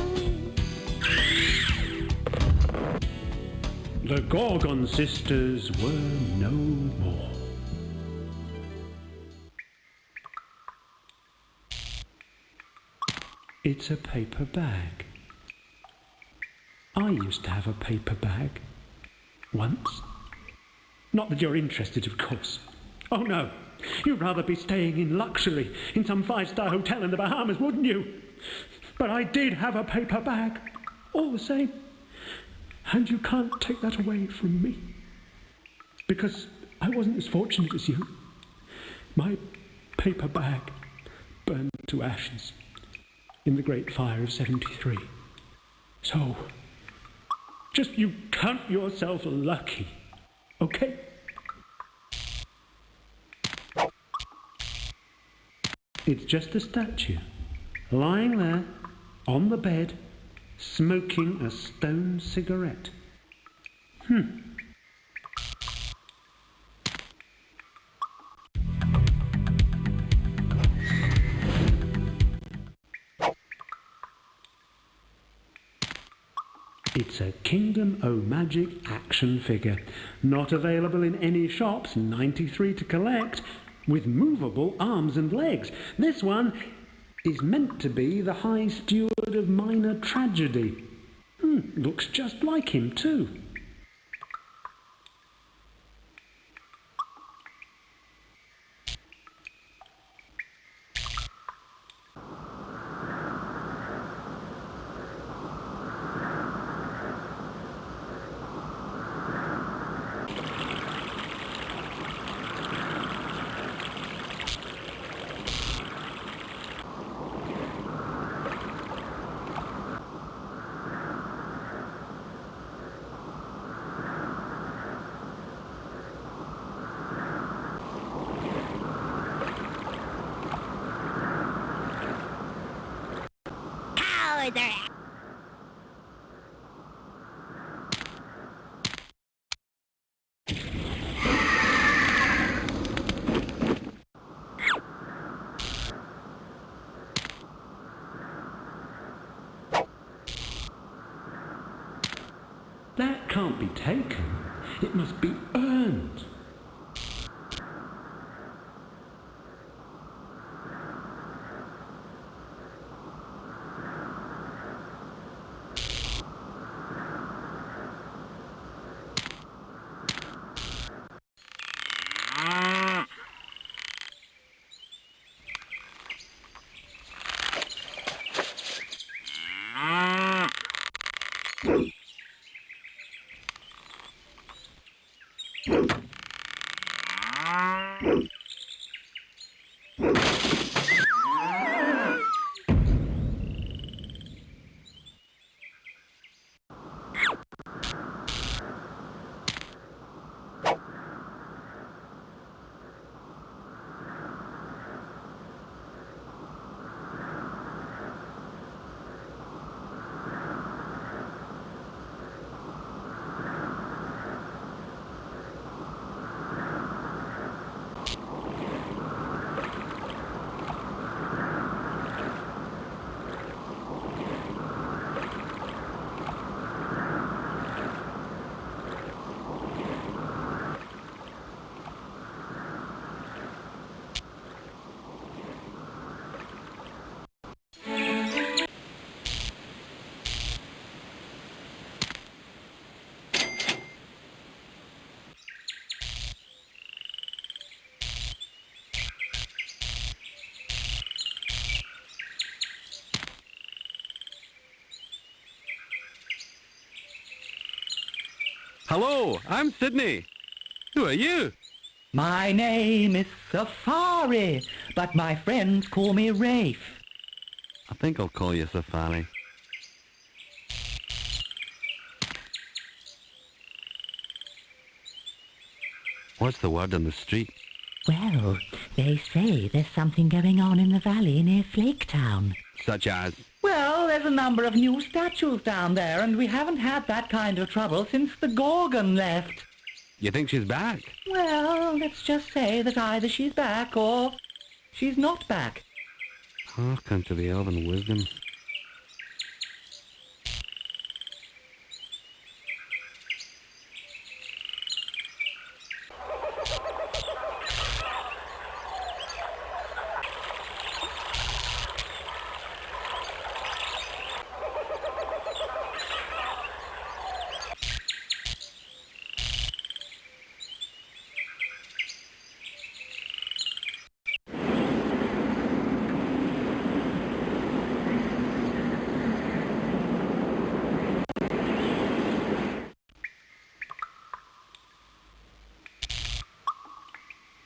The Gorgon sisters were no more. It's a paper bag. I used to have a paper bag. Once. Not that you're interested, of course. Oh no, you'd rather be staying in luxury in some five-star hotel in the Bahamas, wouldn't you? But I did have a paper bag, all the same. And you can't take that away from me. Because I wasn't as fortunate as you. My paper bag burned to ashes in the Great Fire of '73. So, just you count yourself lucky, okay? It's just a statue, lying there, on the bed, smoking a stone cigarette. It's a Kingdom O' Magic action figure, not available in any shops, 93 to collect, with movable arms and legs. This one is meant to be the High Steward of Minor Tragedy. Looks just like him too. That can't be taken. It must be earned. Hello, I'm Sydney. Who are you? My name is Safari, but my friends call me Rafe. I think I'll call you Safari. What's the word on the street? Well, they say there's something going on in the valley near Flaketown. Such as? Well, there's a number of new statues down there, and we haven't had that kind of trouble since the Gorgon left. You think she's back? Well, let's just say that either she's back or she's not back. Hearken to the elven wisdom.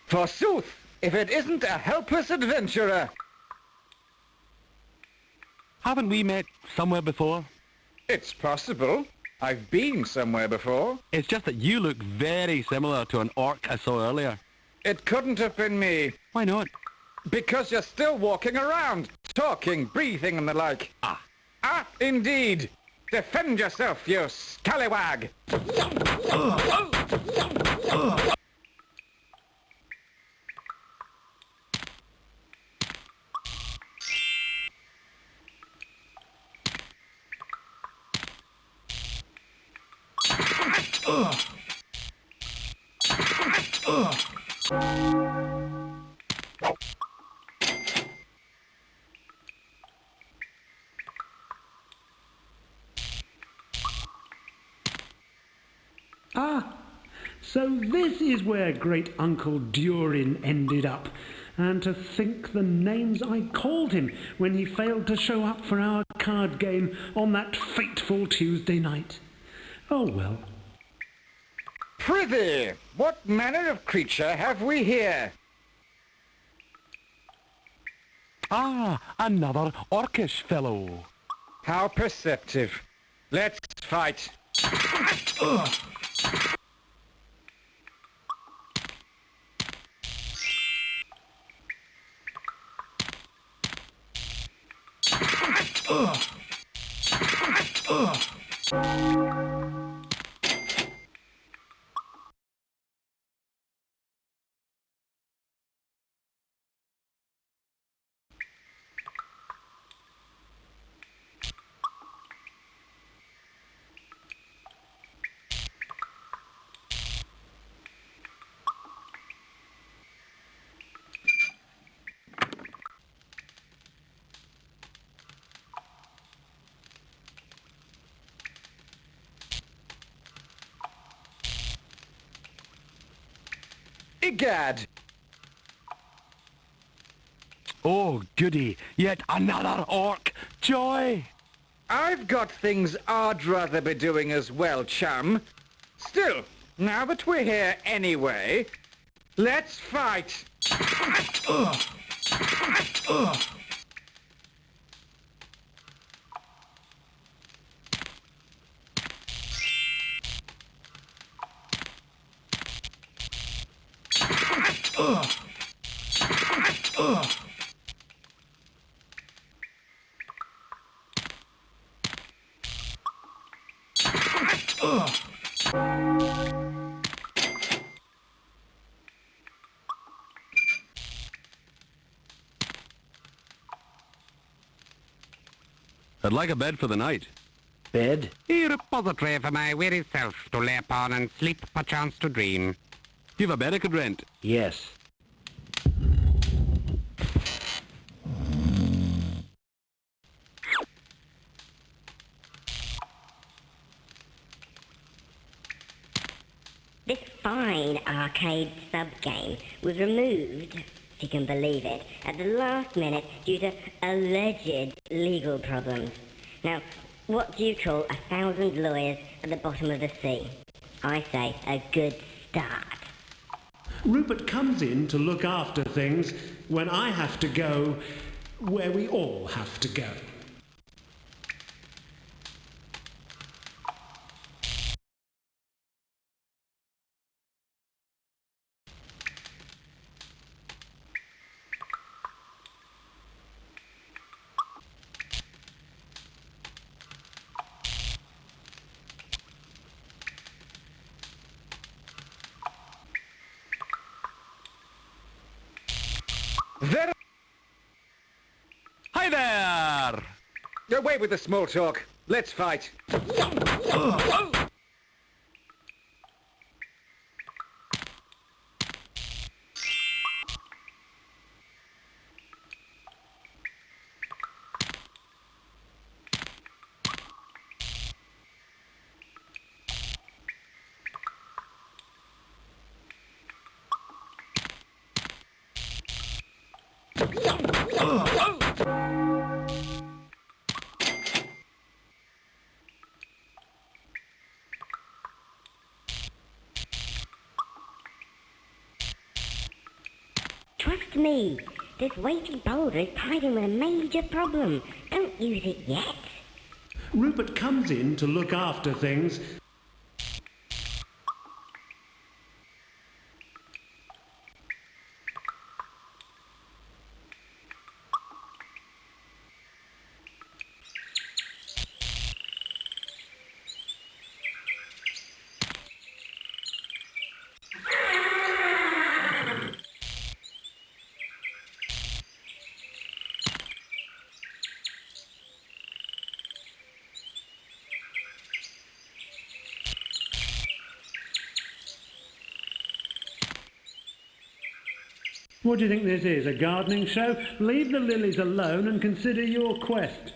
Forsooth, if it isn't a helpless adventurer. Haven't we met somewhere before? It's possible. I've been somewhere before. It's just that you look very similar to an orc I saw earlier. It couldn't have been me. Why not? Because you're still walking around, talking, breathing and the like. Ah. Ah, indeed. Defend yourself, you scallywag. Ah, so this is where great Uncle Durin ended up. And to think the names I called him when he failed to show up for our card game on that fateful Tuesday night. Oh well. Prithee, what manner of creature have we here? Ah, another orcish fellow. How perceptive. Let's fight. Egad! Oh, goody. Yet another orc. Joy! I've got things I'd rather be doing as well, chum. Still, now that we're here anyway, let's fight. I'd like a bed for the night. Bed? A repository for my weary self to lay upon and sleep perchance to dream. You've a bed I could rent? Yes. This fine arcade sub-game was removed, if you can believe it, at the last minute due to alleged legal problems. Now, what do you call 1,000 lawyers at the bottom of the sea? I say a good start. Rupert comes in to look after things when I have to go where we all have to go. There... Hi there! Away with the small talk. Let's fight. me. This weighty boulder is tied in with a major problem. Don't use it yet. Rupert comes in to look after things. What do you think this is, a gardening show? Leave the lilies alone and consider your quest.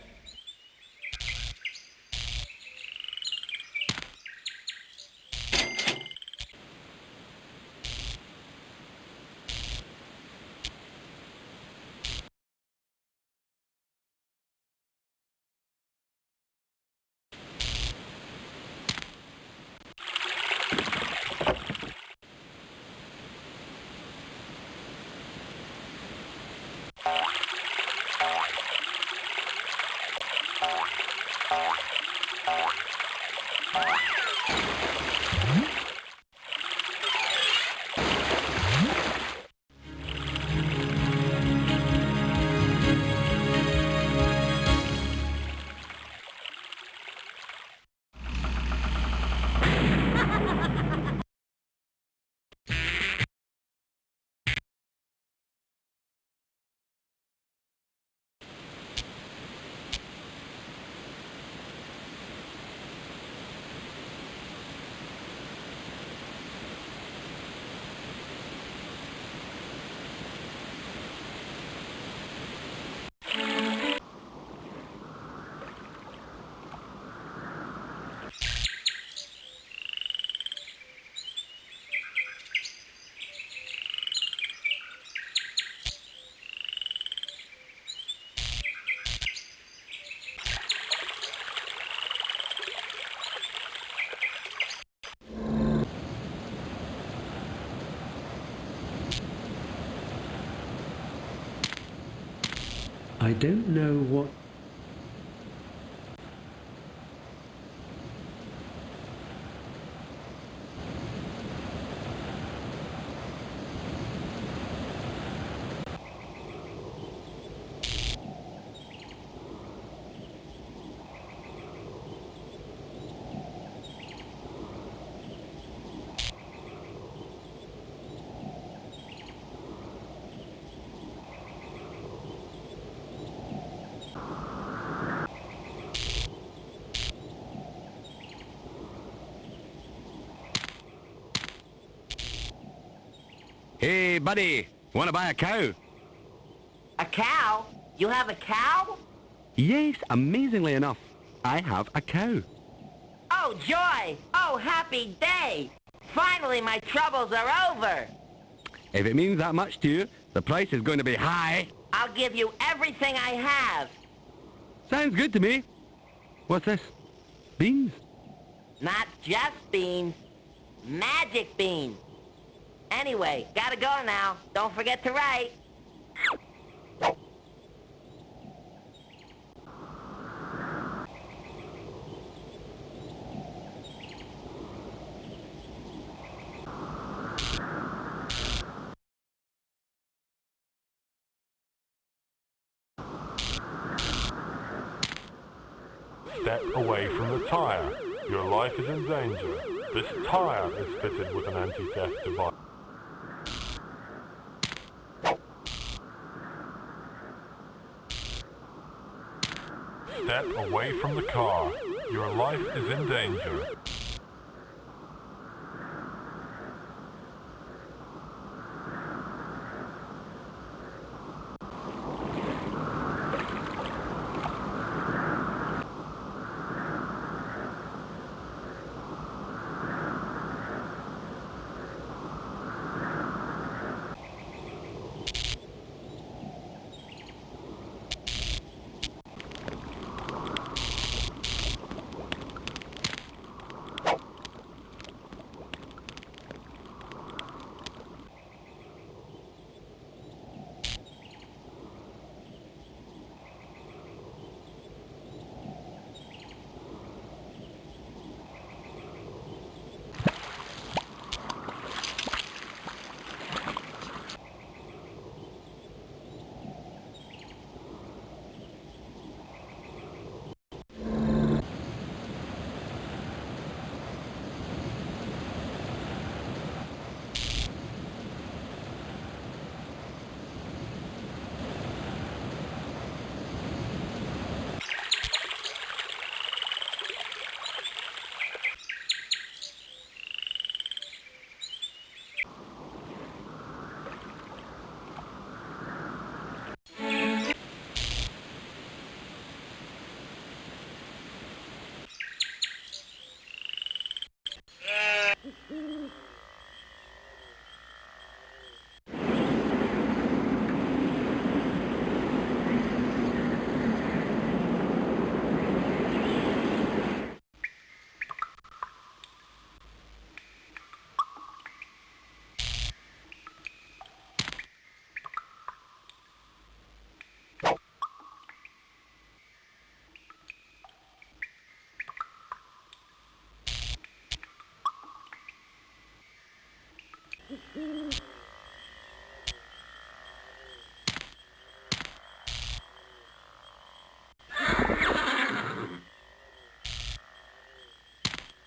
I don't know what... Hey, buddy, want to buy a cow? A cow? You have a cow? Yes, amazingly enough, I have a cow. Oh, joy! Oh, happy day! Finally, my troubles are over! If it means that much to you, the price is going to be high. I'll give you everything I have. Sounds good to me. What's this? Beans? Not just beans. Magic beans. Anyway, gotta go now. Don't forget to write. Step away from the tire. Your life is in danger. This tire is fitted with an anti-theft device. Step away from the car. Your life is in danger.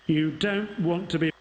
You don't want to be...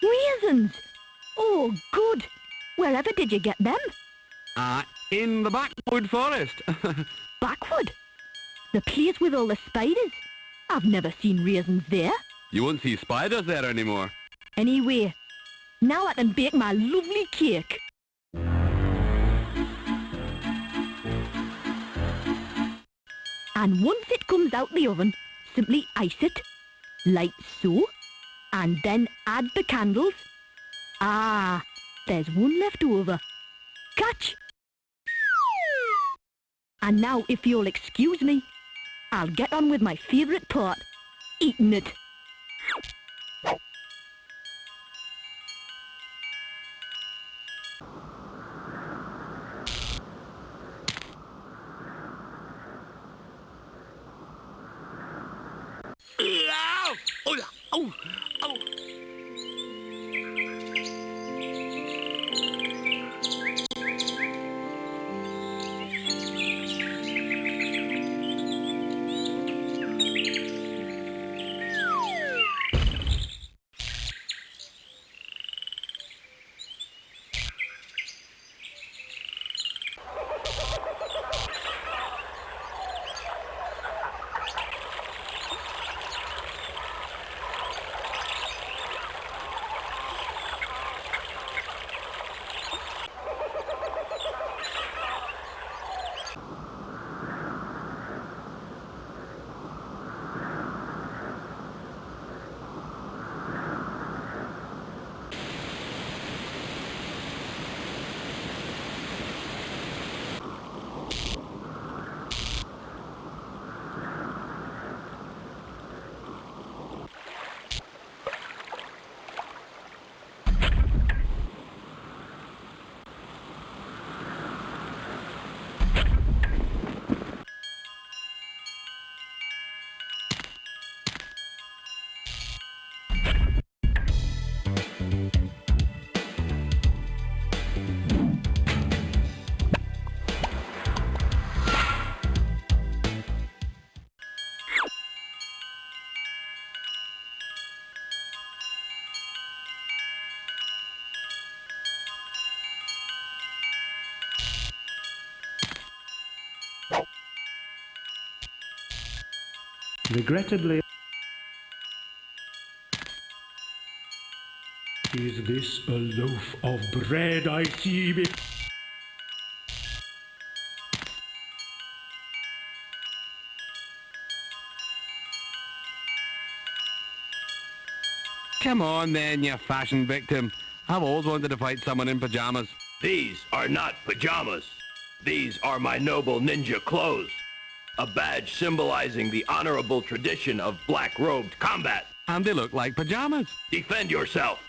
Raisins! Oh, good. Wherever did you get them? In the backwood forest. Backwood? The place with all the spiders? I've never seen raisins there. You won't see spiders there anymore. Anyway, now I can bake my lovely cake. And once it comes out the oven, simply ice it, like so, and then add the candles. Ah, there's one left over. Catch! And now, if you'll excuse me, I'll get on with my favourite part, eating it. Regrettably... Is this a loaf of bread I see Come on then, you fashion victim. I've always wanted to fight someone in pajamas. These are not pajamas. These are my noble ninja clothes. A badge symbolizing the honorable tradition of black-robed combat. And they look like pajamas. Defend yourself.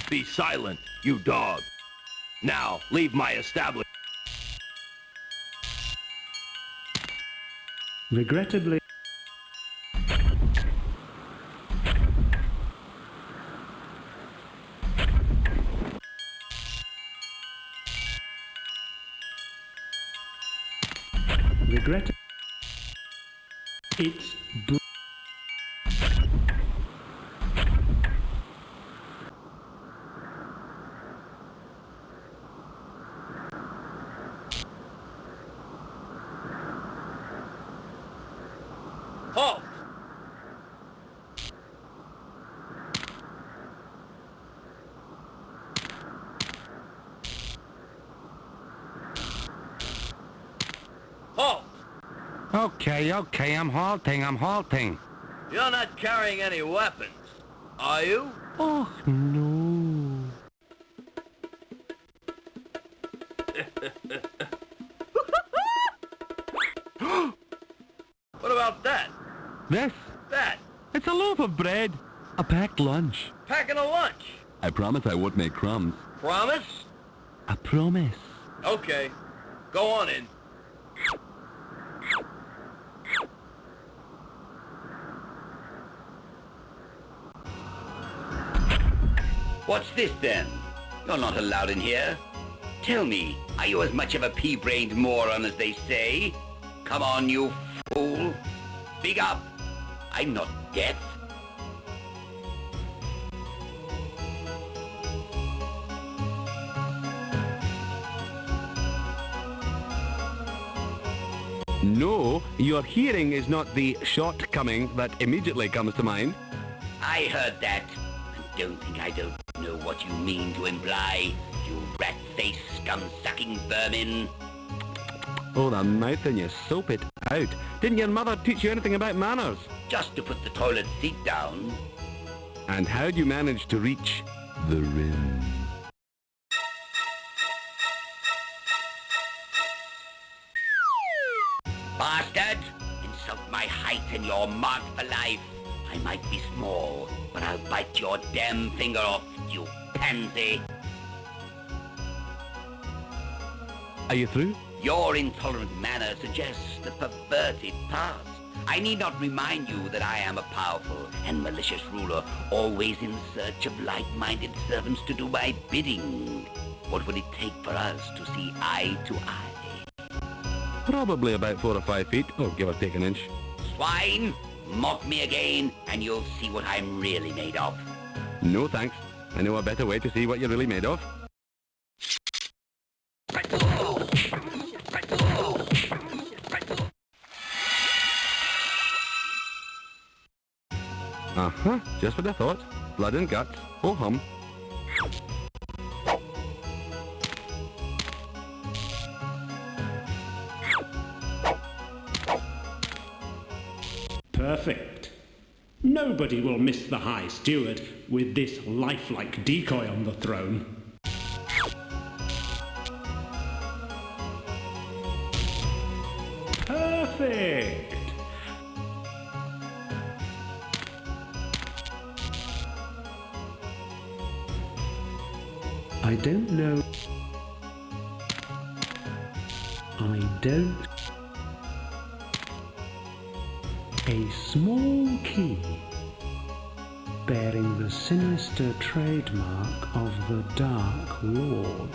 Be silent, you dog. Now, leave my establishment. Regrettably... It's... Halt! Okay, I'm halting. You're not carrying any weapons, are you? Oh, no. What about that? This? That? It's a loaf of bread. A packed lunch. Packing a lunch. I promise I won't make crumbs. Promise? I promise. Okay. Go on in. What's this then? You're not allowed in here. Tell me, are you as much of a pea-brained moron as they say? Come on, you fool. Speak up. I'm not deaf. No, your hearing is not the shortcoming that immediately comes to mind. I heard that. And don't think I don't know what you mean to imply, you rat-faced, scum-sucking vermin. Oh, the mouth and you soap it out. Didn't your mother teach you anything about manners? Just to put the toilet seat down. And how'd you manage to reach the rim? Bastard! Insult my height and you're marked for life. I might be small, but I'll bite your damn finger off, you pansy. Are you through? Your intolerant manner suggests the perverted past. I need not remind you that I am a powerful and malicious ruler, always in search of like-minded servants to do my bidding. What would it take for us to see eye to eye? Probably about 4 or 5 feet, or give or take an inch. Swine! Mock me again, and you'll see what I'm really made of. No thanks. I know a better way to see what you're really made of. Uh-huh, just what I thought. Blood and guts. Oh hum. Perfect. Nobody will miss the High Steward with this lifelike decoy on the throne. Perfect. I don't know. A small key bearing the sinister trademark of the Dark Lord.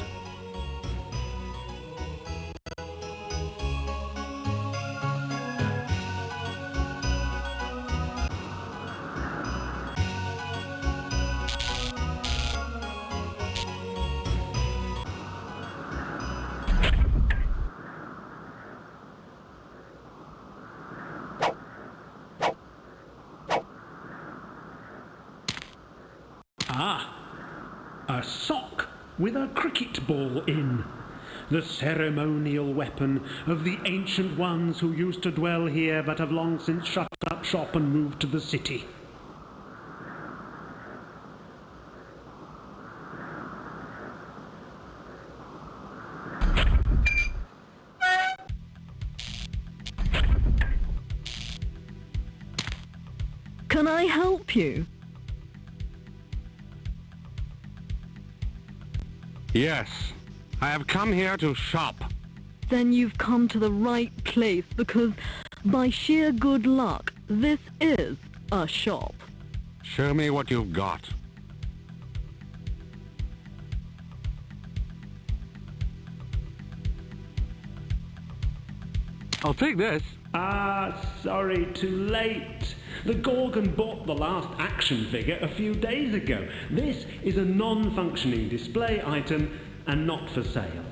A sock with a cricket ball in. The ceremonial weapon of the ancient ones who used to dwell here but have long since shut up shop and moved to the city. Can I help you? Yes, I have come here to shop. Then you've come to the right place because, by sheer good luck, this is a shop. Show me what you've got. I'll take this. Sorry, too late. The Gorgon bought the last action figure a few days ago. This is a non-functioning display item and not for sale.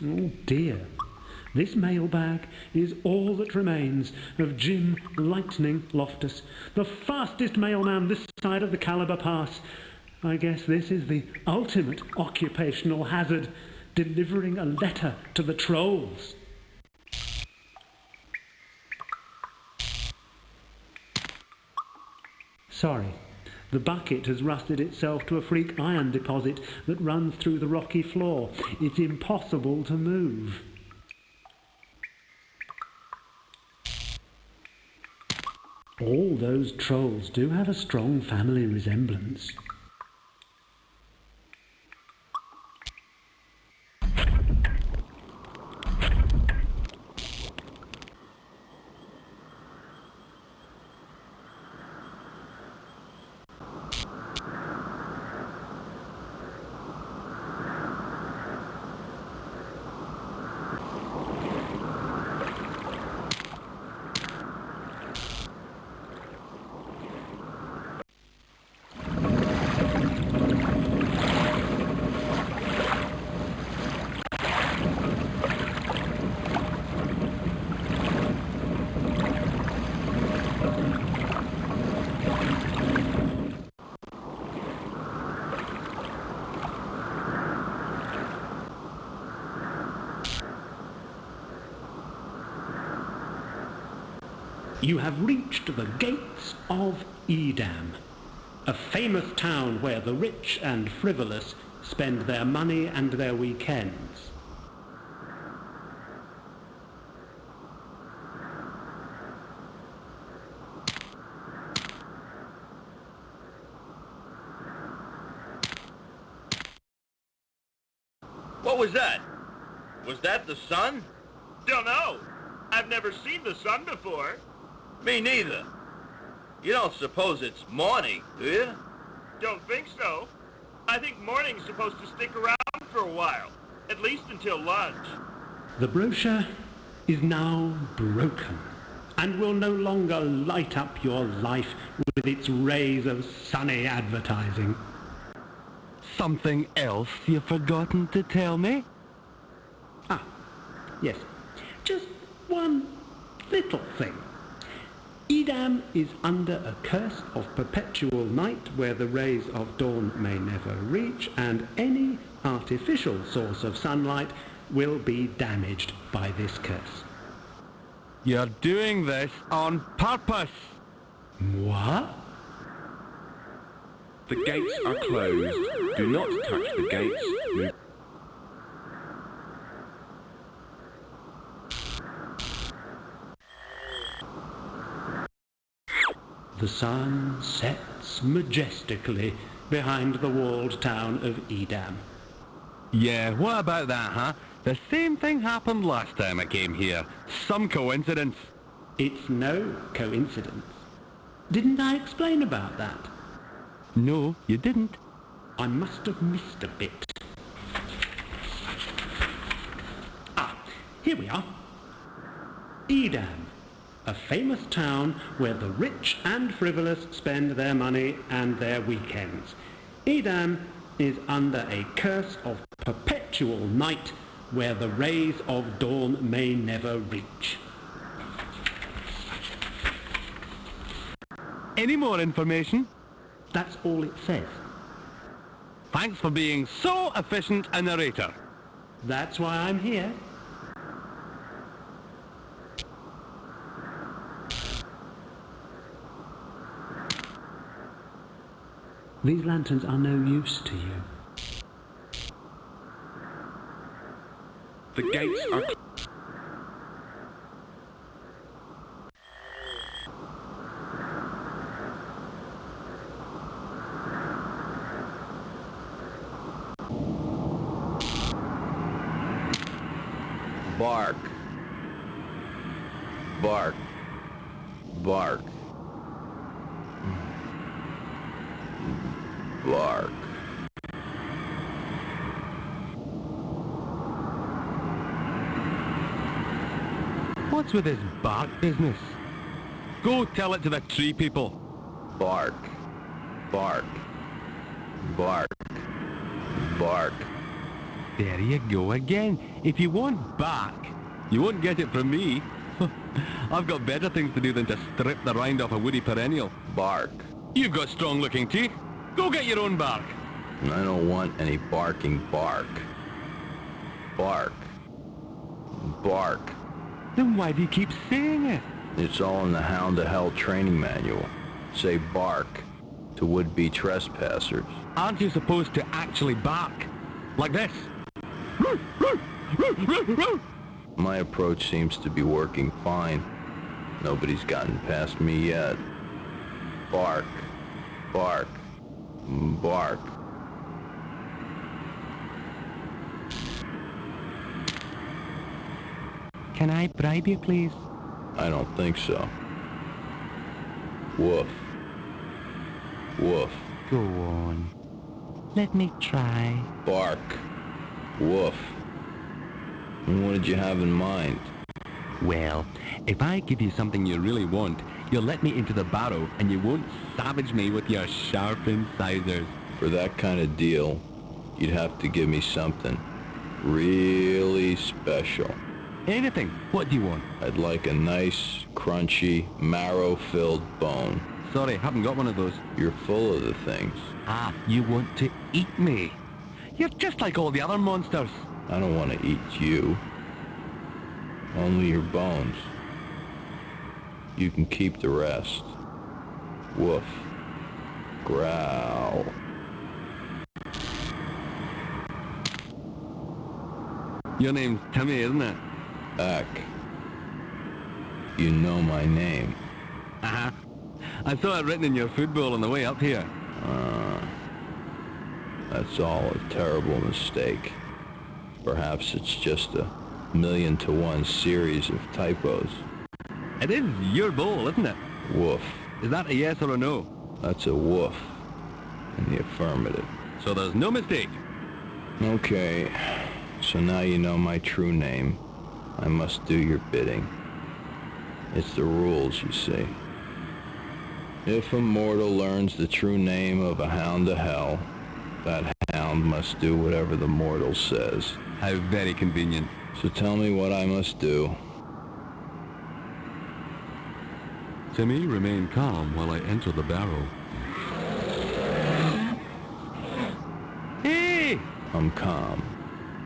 Oh dear, this mailbag is all that remains of Jim Lightning Loftus, the fastest mailman this side of the Caliber Pass. I guess this is the ultimate occupational hazard, delivering a letter to the trolls. Sorry. The bucket has rusted itself to a freak iron deposit that runs through the rocky floor. It's impossible to move. All those trolls do have a strong family resemblance. You have reached the gates of Edam, a famous town where the rich and frivolous spend their money and their weekends. What was that? Was that the sun? Don't know. I've never seen the sun before. Me neither. You don't suppose it's morning, do you? Don't think so. I think morning's supposed to stick around for a while. At least until lunch. The brochure is now broken and will no longer light up your life with its rays of sunny advertising. Something else you've forgotten to tell me? Ah, yes. Just one little thing. Edam is under a curse of perpetual night where the rays of dawn may never reach, and any artificial source of sunlight will be damaged by this curse. You're doing this on purpose. What? The gates are closed. Do not touch the gates. The sun sets majestically behind the walled town of Edam. Yeah, what about that, huh? The same thing happened last time I came here. Some coincidence. It's no coincidence. Didn't I explain about that? No, you didn't. I must have missed a bit. Here we are. Edam, a famous town where the rich and frivolous spend their money and their weekends. Edam is under a curse of perpetual night where the rays of dawn may never reach. Any more information? That's all it says. Thanks for being so efficient a narrator. That's why I'm here. These lanterns are no use to you. The gates are... Bark. Bark. Bark. Bark. What's with this bark business? Go tell it to the tree people. Bark. Bark. Bark. Bark. There you go again. If you want bark, you won't get it from me. I've got better things to do than to strip the rind off a woody perennial. Bark. You've got strong-looking teeth. Go get your own bark. I don't want any barking bark. Bark. Bark. Then why do you keep saying it? It's all in the Hound to Hell training manual. Say bark to would-be trespassers. Aren't you supposed to actually bark? Like this? My approach seems to be working fine. Nobody's gotten past me yet. Bark. Bark. Bark. Can I bribe you, please? I don't think so. Woof. Woof. Go on. Let me try. Bark. Woof. And what did you have in mind? Well, if I give you something you really want, you'll let me into the barrow and you won't savage me with your sharp incisors. For that kind of deal, you'd have to give me something really special. Anything. What do you want? I'd like a nice, crunchy, marrow-filled bone. Sorry, haven't got one of those. You're full of the things. Ah, you want to eat me. You're just like all the other monsters. I don't want to eat you. Only your bones. You can keep the rest. Woof. Growl. Your name's Timmy, isn't it? Eck. You know my name. Uh-huh. I saw it written in your food bowl on the way up here. That's all a terrible mistake. Perhaps it's just a 1,000,000-to-1 series of typos. It is your bowl, isn't it? Woof. Is that a yes or a no? That's a woof. In the affirmative. So there's no mistake. Okay. So now you know my true name. I must do your bidding. It's the rules, you see. If a mortal learns the true name of a Hound to Hell, that hound must do whatever the mortal says. How very convenient. So tell me what I must do. Timmy, remain calm while I enter the barrow. Hey! I'm calm.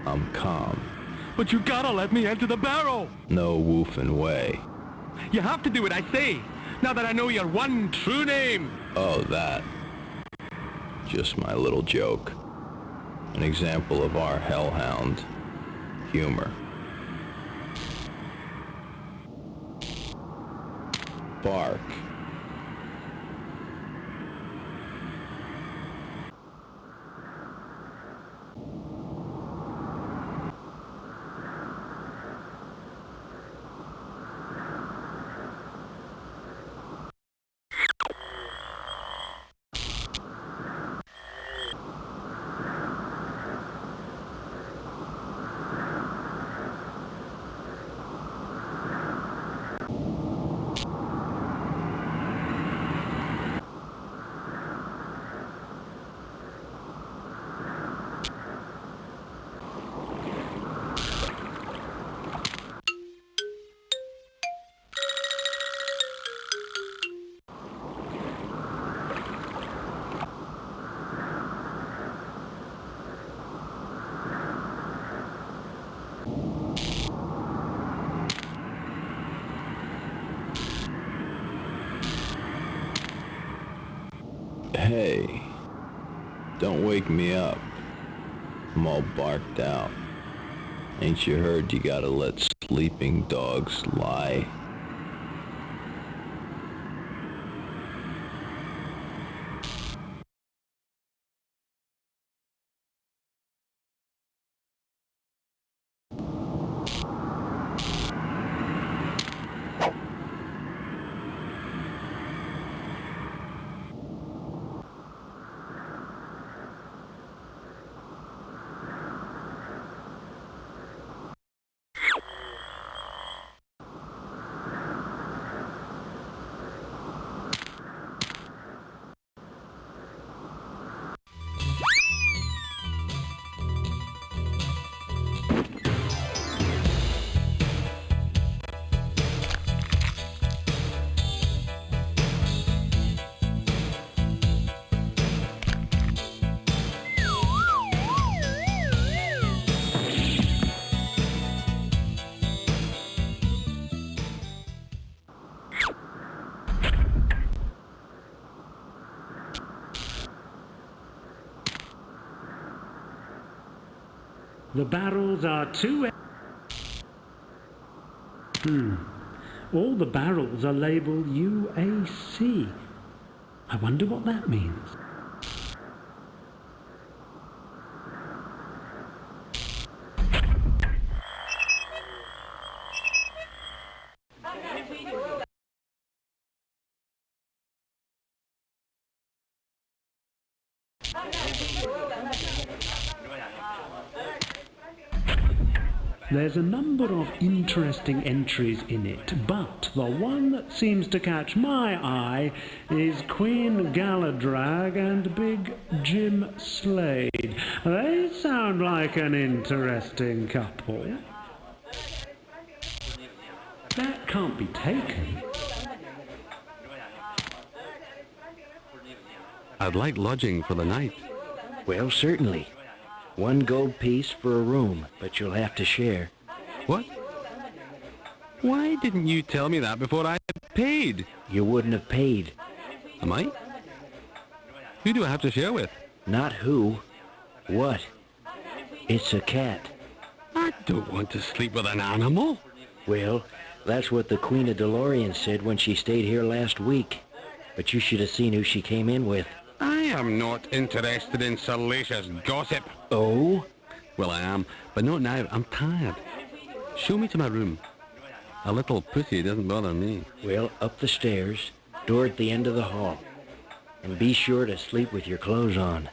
I'm calm. But you gotta let me enter the barrow! No woofing way. You have to do what I say, now that I know your one true name! Oh, that. Just my little joke. An example of our hellhound humor. Bark. Hey, don't wake me up. I'm all barked out. Ain't you heard you gotta let sleeping dogs lie? The barrels are all the barrels are labelled UAC. I wonder what that means. There's a number of interesting entries in it, but the one that seems to catch my eye is Queen Galadrag and Big Jim Slade. They sound like an interesting couple. That can't be taken. I'd like lodging for the night. Well, certainly. 1 gold piece for a room, but you'll have to share. What? Why didn't you tell me that before I had paid? You wouldn't have paid. Am I? Who do I have to share with? Not who. What? It's a cat. I don't want to sleep with an animal. Well, that's what the Queen of DeLorean said when she stayed here last week. But you should have seen who she came in with. I am not interested in salacious gossip. Oh? Well, I am, but not now. I'm tired. Show me to my room. A little pussy doesn't bother me. Well, up the stairs, door at the end of the hall. And be sure to sleep with your clothes on.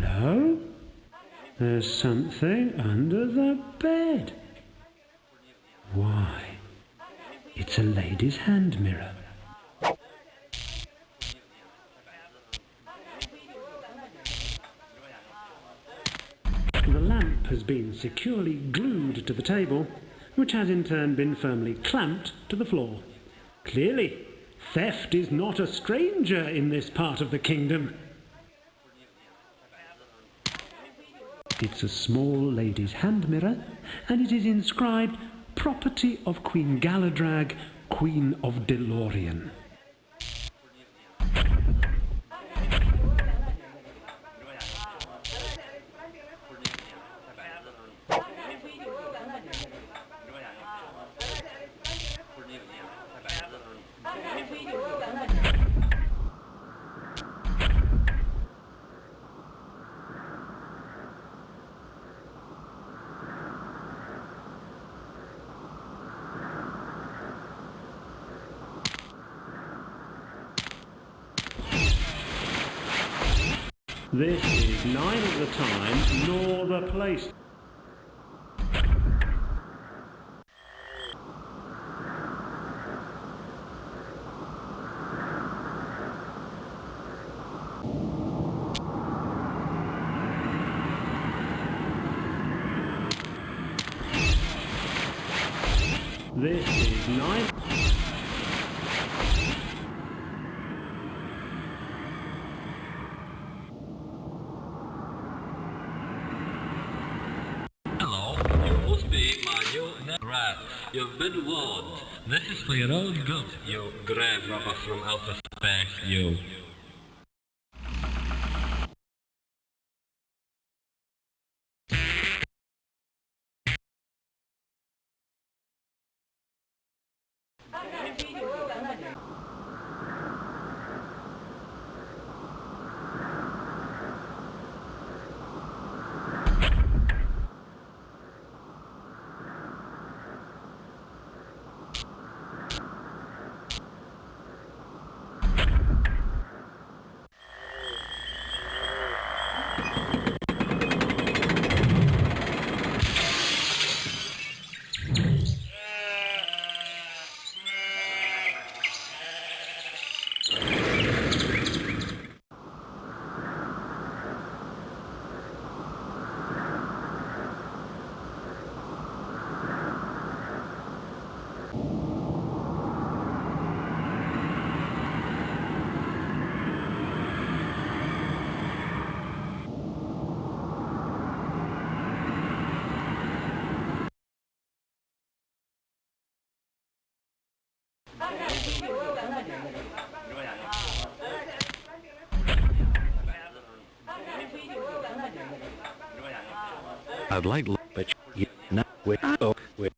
Hello? There's something under the bed. Why? It's a lady's hand mirror. The lamp has been securely glued to the table, which has in turn been firmly clamped to the floor. Clearly, theft is not a stranger in this part of the kingdom. It's a small lady's hand mirror, and it is inscribed, "Property of Queen Galadrag, Queen of DeLorean." This is neither the time nor the place. This is neither... Right, you've been warned. This is for your own good, you grave robber from outer space, you. I'd like, but you not with. Oh, with.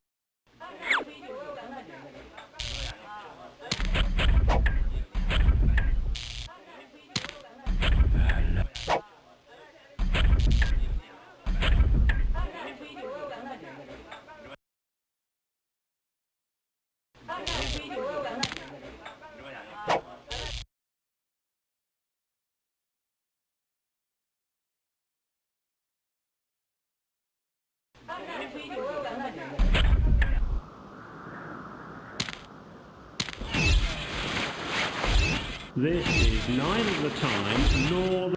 This is neither the time nor the...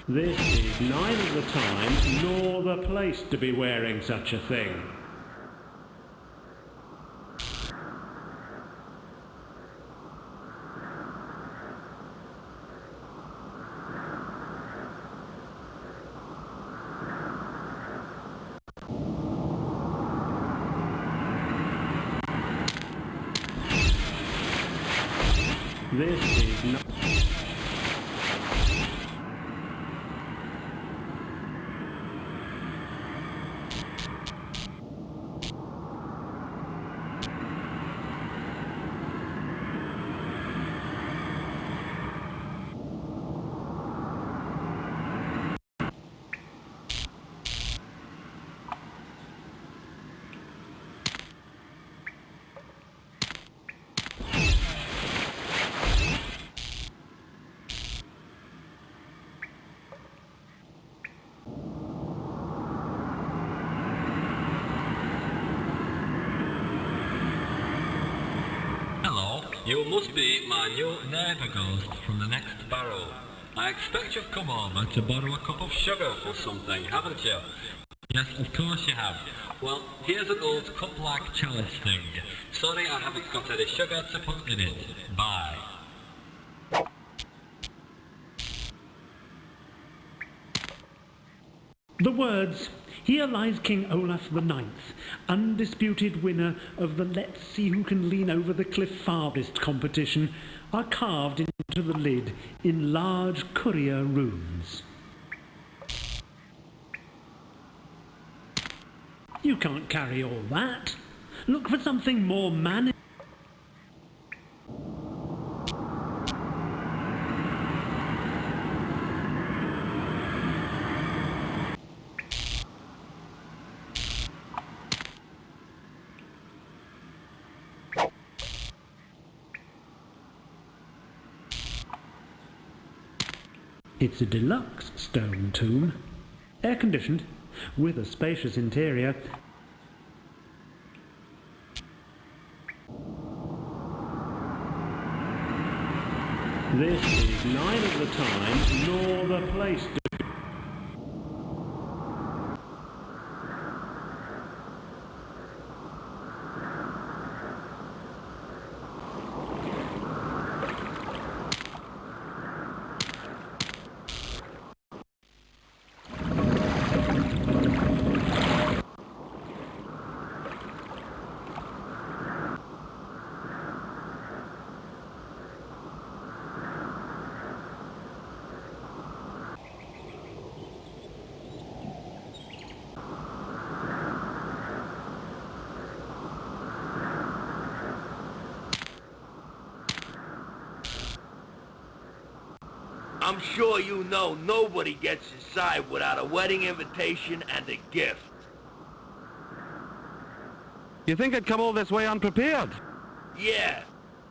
This is neither the time nor the place to be wearing such a thing. This is not... You must be my new neighbour ghost from the next barrow. I expect you've come over to borrow a cup of sugar or something, haven't you? Yes, of course you have. Well, here's an old cup-like chalice thing. Sorry I haven't got any sugar to put in it. Bye. The words, "Here lies King Olaf the Ninth, undisputed winner of the Let's See Who Can Lean Over the Cliff farthest competition," are carved into the lid in large courier runes. You can't carry all that. Look for something more manly. It's a deluxe stone tomb, air-conditioned, with a spacious interior. This is neither the time nor the place to... I'm sure you know nobody gets inside without a wedding invitation and a gift. You think I'd come all this way unprepared? Yeah,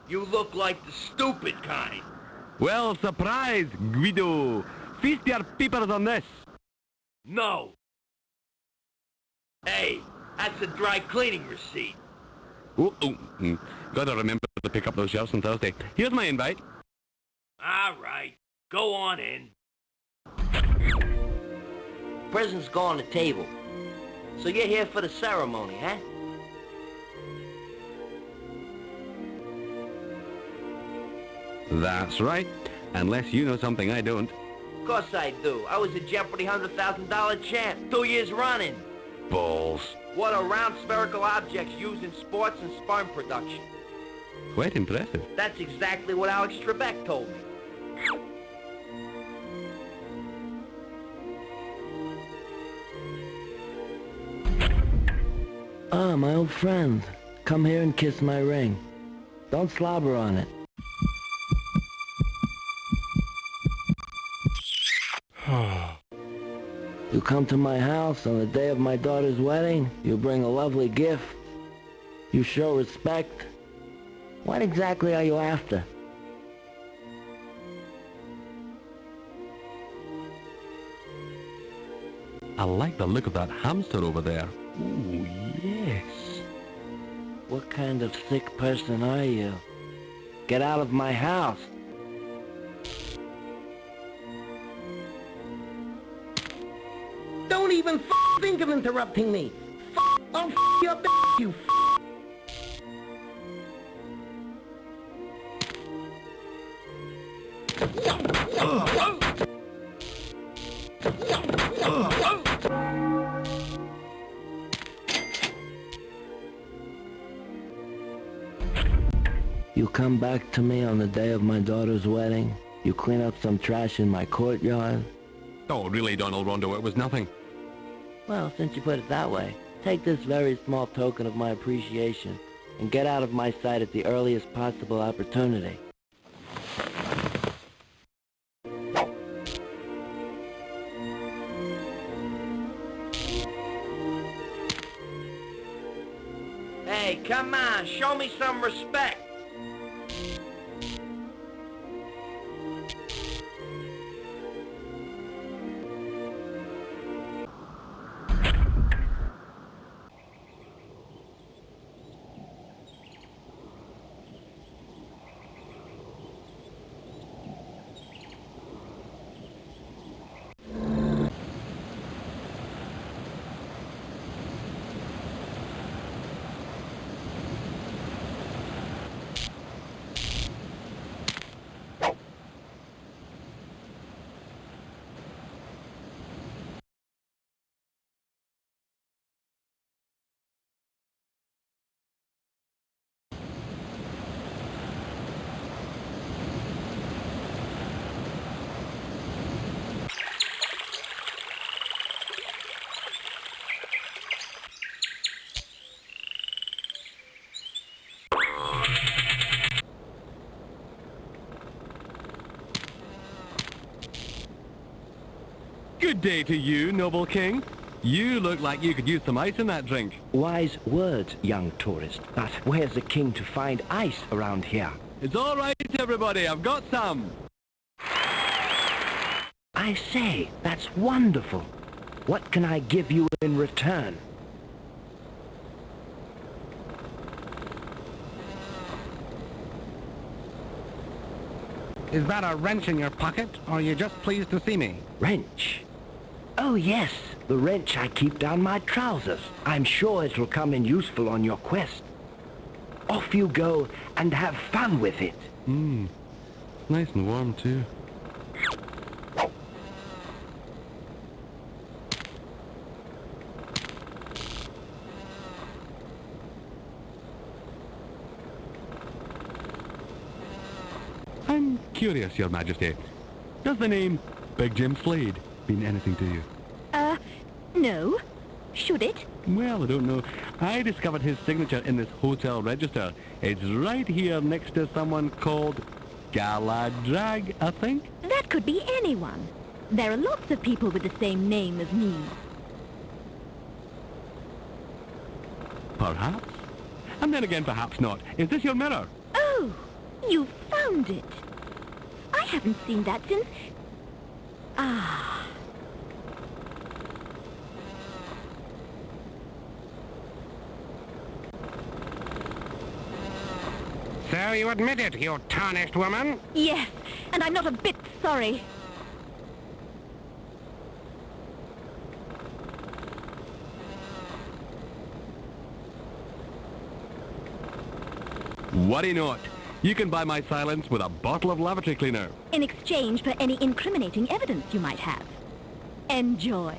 you look like the stupid kind. Well, surprise, Guido. Feast your peepers on this. No. Hey, that's a dry cleaning receipt. Gotta remember to pick up those shelves on Thursday. Here's my invite. All right, go on in. Presents go on the table. So you're here for the ceremony, huh? That's right. Unless you know something I don't. Of course I do. I was a Jeopardy $100,000 champ 2 years running. Balls. What are round spherical objects used in sports and sperm production? Quite impressive. That's exactly what Alex Trebek told me. Ah, my old friend. Come here and kiss my ring. Don't slobber on it. You come to my house on the day of my daughter's wedding, you bring a lovely gift, you show respect. What exactly are you after? I like the look of that hamster over there. Ooh, yes. What kind of sick person are you? Get out of my house. Don't even think of interrupting me. I'll you up, you You come back to me on the day of my daughter's wedding. You clean up some trash in my courtyard. Oh, really, Donald Rondo, it was nothing. Well, since you put it that way, take this very small token of my appreciation and get out of my sight at the earliest possible opportunity. Hey, come on, show me some respect. Good day to you, noble king. You look like you could use some ice in that drink. Wise words, young tourist. But where's the king to find ice around here? It's all right, everybody. I've got some. I say, that's wonderful. What can I give you in return? Is that a wrench in your pocket, or are you just pleased to see me? Wrench? Oh yes, the wrench I keep down my trousers. I'm sure it'll come in useful on your quest. Off you go and have fun with it. Nice and warm too. I'm curious, Your Majesty. Does the name Big Jim Slade mean anything to you? No. Should it? Well, I don't know. I discovered his signature in this hotel register. It's right here next to someone called Galadrag, I think? That could be anyone. There are lots of people with the same name as me. Perhaps. And then again, perhaps not. Is this your mirror? Oh, you found it. I haven't seen that since... Ah. So you admit it, you tarnished woman? Yes, and I'm not a bit sorry. Worry not. You can buy my silence with a bottle of lavatory cleaner. In exchange for any incriminating evidence you might have. Enjoy.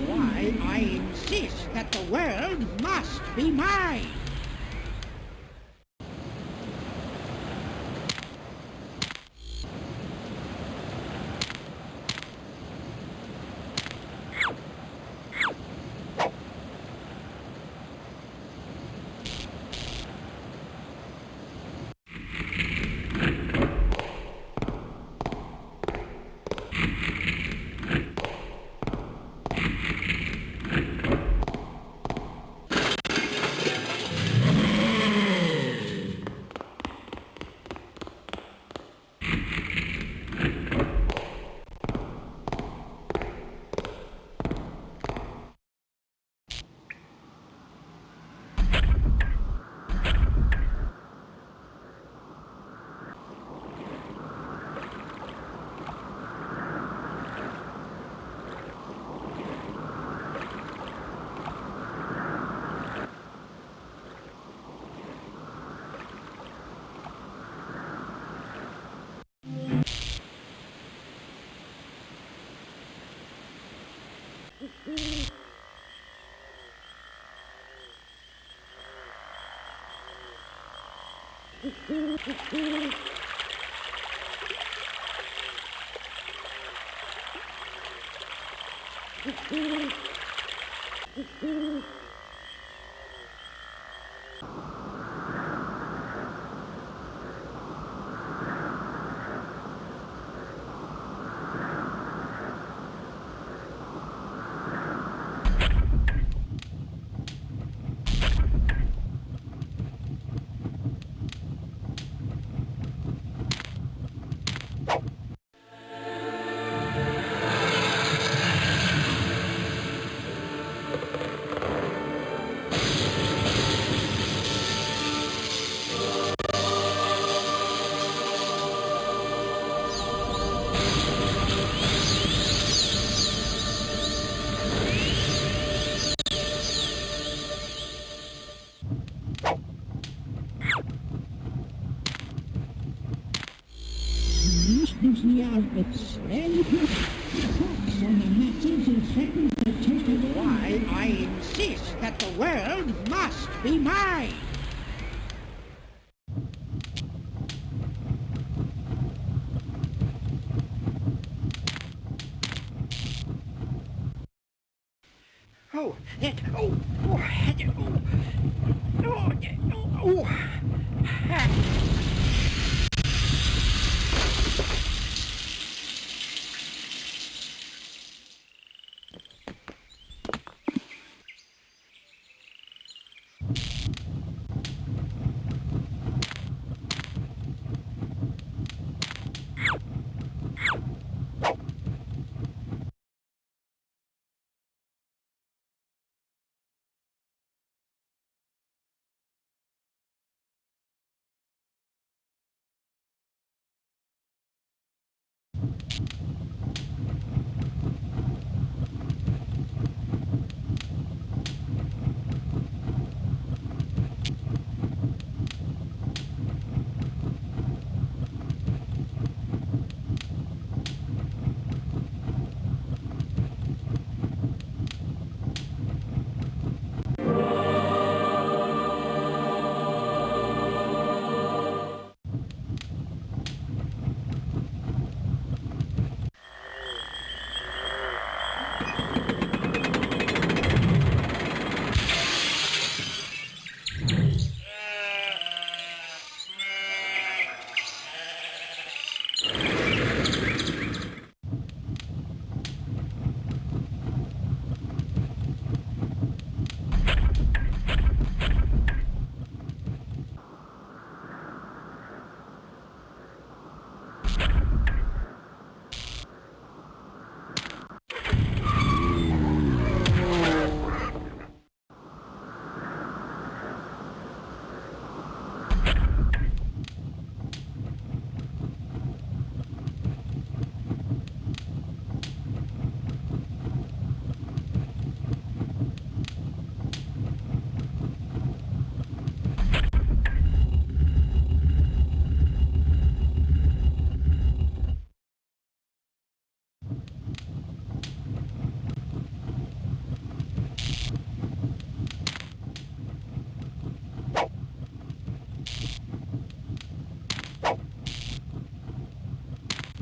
Why, I insist that the world must be mine. Why, I insist that the world must be mine. Oh, it, oh, oh, head, oh, oh, oh.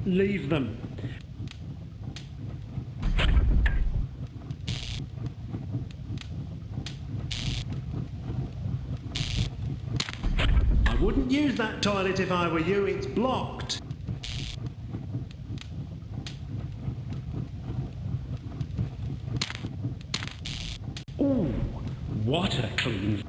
Leave them. I wouldn't use that toilet if I were you. It's blocked. Ooh, what a clean...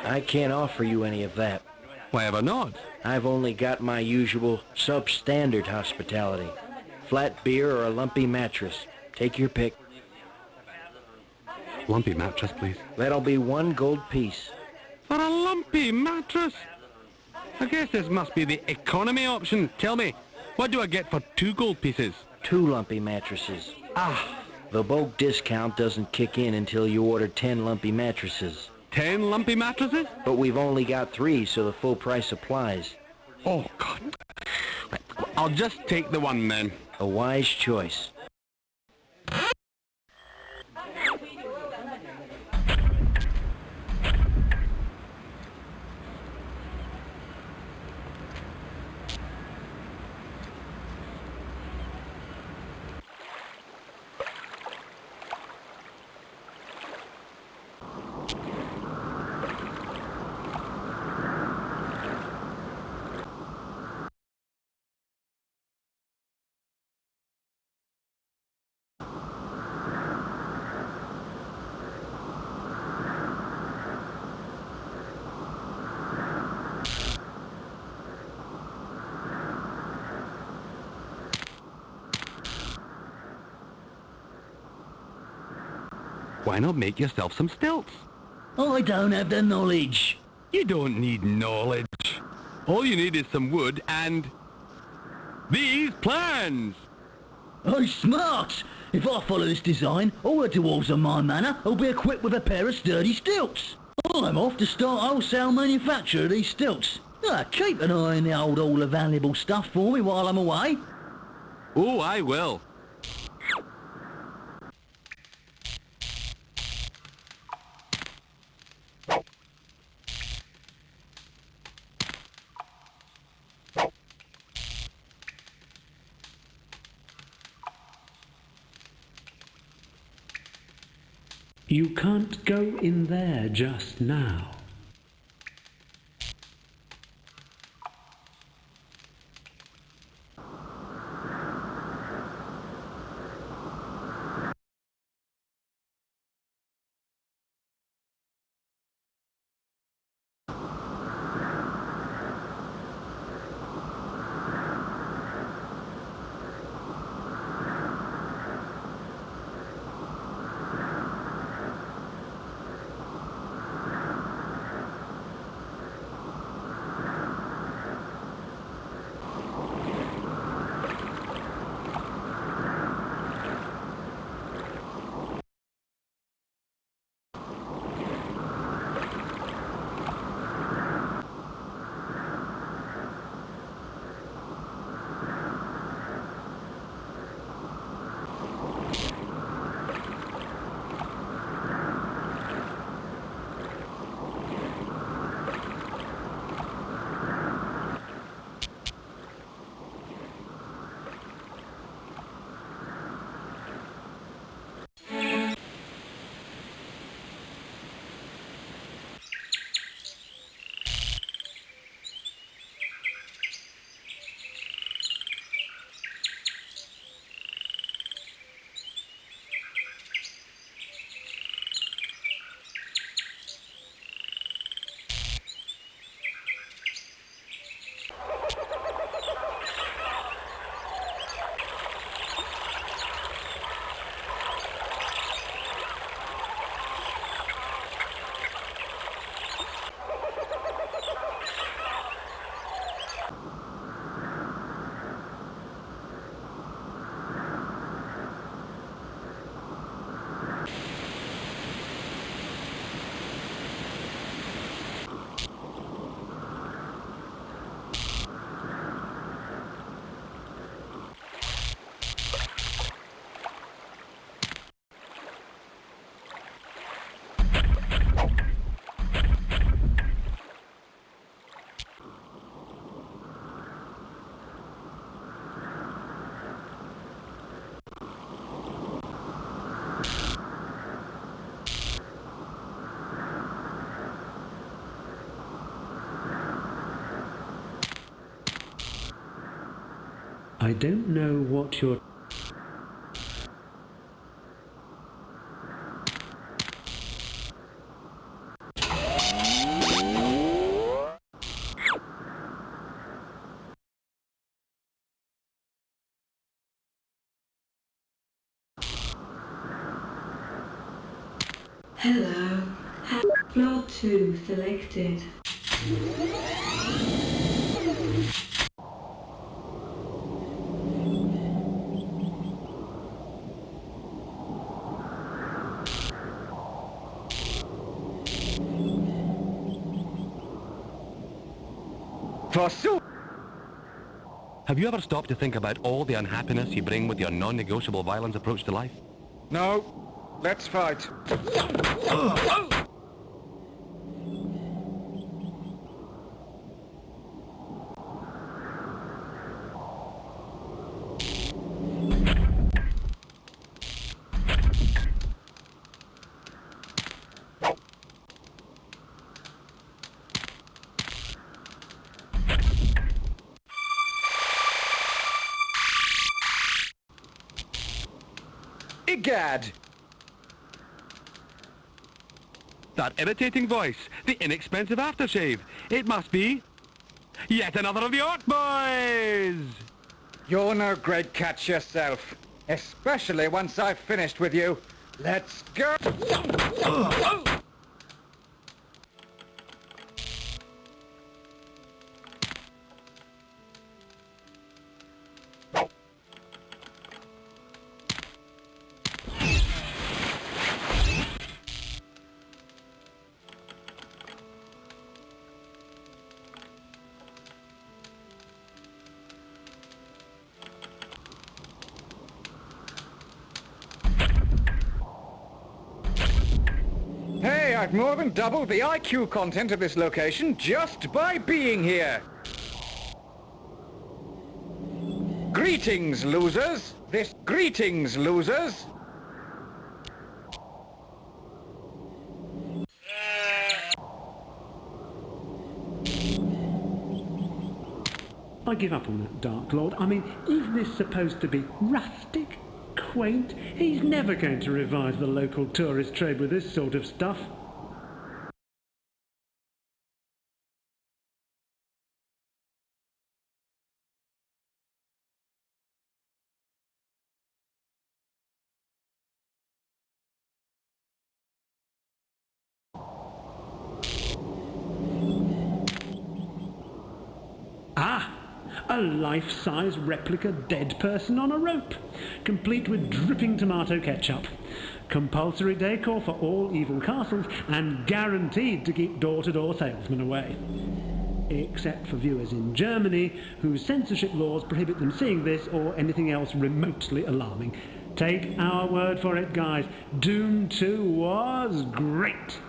I can't offer you any of that. Why ever not? I've only got my usual substandard hospitality. Flat beer or a lumpy mattress. Take your pick. Lumpy mattress, please. That'll be 1 gold piece. For a lumpy mattress? I guess this must be the economy option. Tell me, what do I get for 2 gold pieces? 2 lumpy mattresses. The bulk discount doesn't kick in until you order 10 lumpy mattresses. 10 lumpy mattresses? But we've only got 3, so the full price applies. Oh, God. I'll just take the 1 then. A wise choice. Why not make yourself some stilts? I don't have the knowledge. You don't need knowledge. All you need is some wood and these plans. Oh, smart! If I follow this design, all the dwarves on my manor will be equipped with a pair of sturdy stilts. I'm off to start wholesale manufacture of these stilts. Keep an eye on all the valuable stuff for me while I'm away. Oh, I will. You can't go in there just now. I don't know what you're... Hello. Floor 2 selected. Forsooth! Have you ever stopped to think about all the unhappiness you bring with your non-negotiable violent approach to life? No. Let's fight. Egad! That irritating voice, the inexpensive aftershave. It must be yet another of the Orc boys! You're no great catch yourself, especially once I've finished with you. Let's go! Hey, I've more than doubled the IQ content of this location just by being here. Greetings, losers. Greetings, losers. I give up on that Dark Lord. I mean, isn't this supposed to be rustic? Quaint? He's never going to revive the local tourist trade with this sort of stuff. A life-size replica dead person on a rope, complete with dripping tomato ketchup. Compulsory decor for all evil castles and guaranteed to keep door-to-door salesmen away. Except for viewers in Germany, whose censorship laws prohibit them seeing this or anything else remotely alarming. Take our word for it, guys. Doom 2 was great.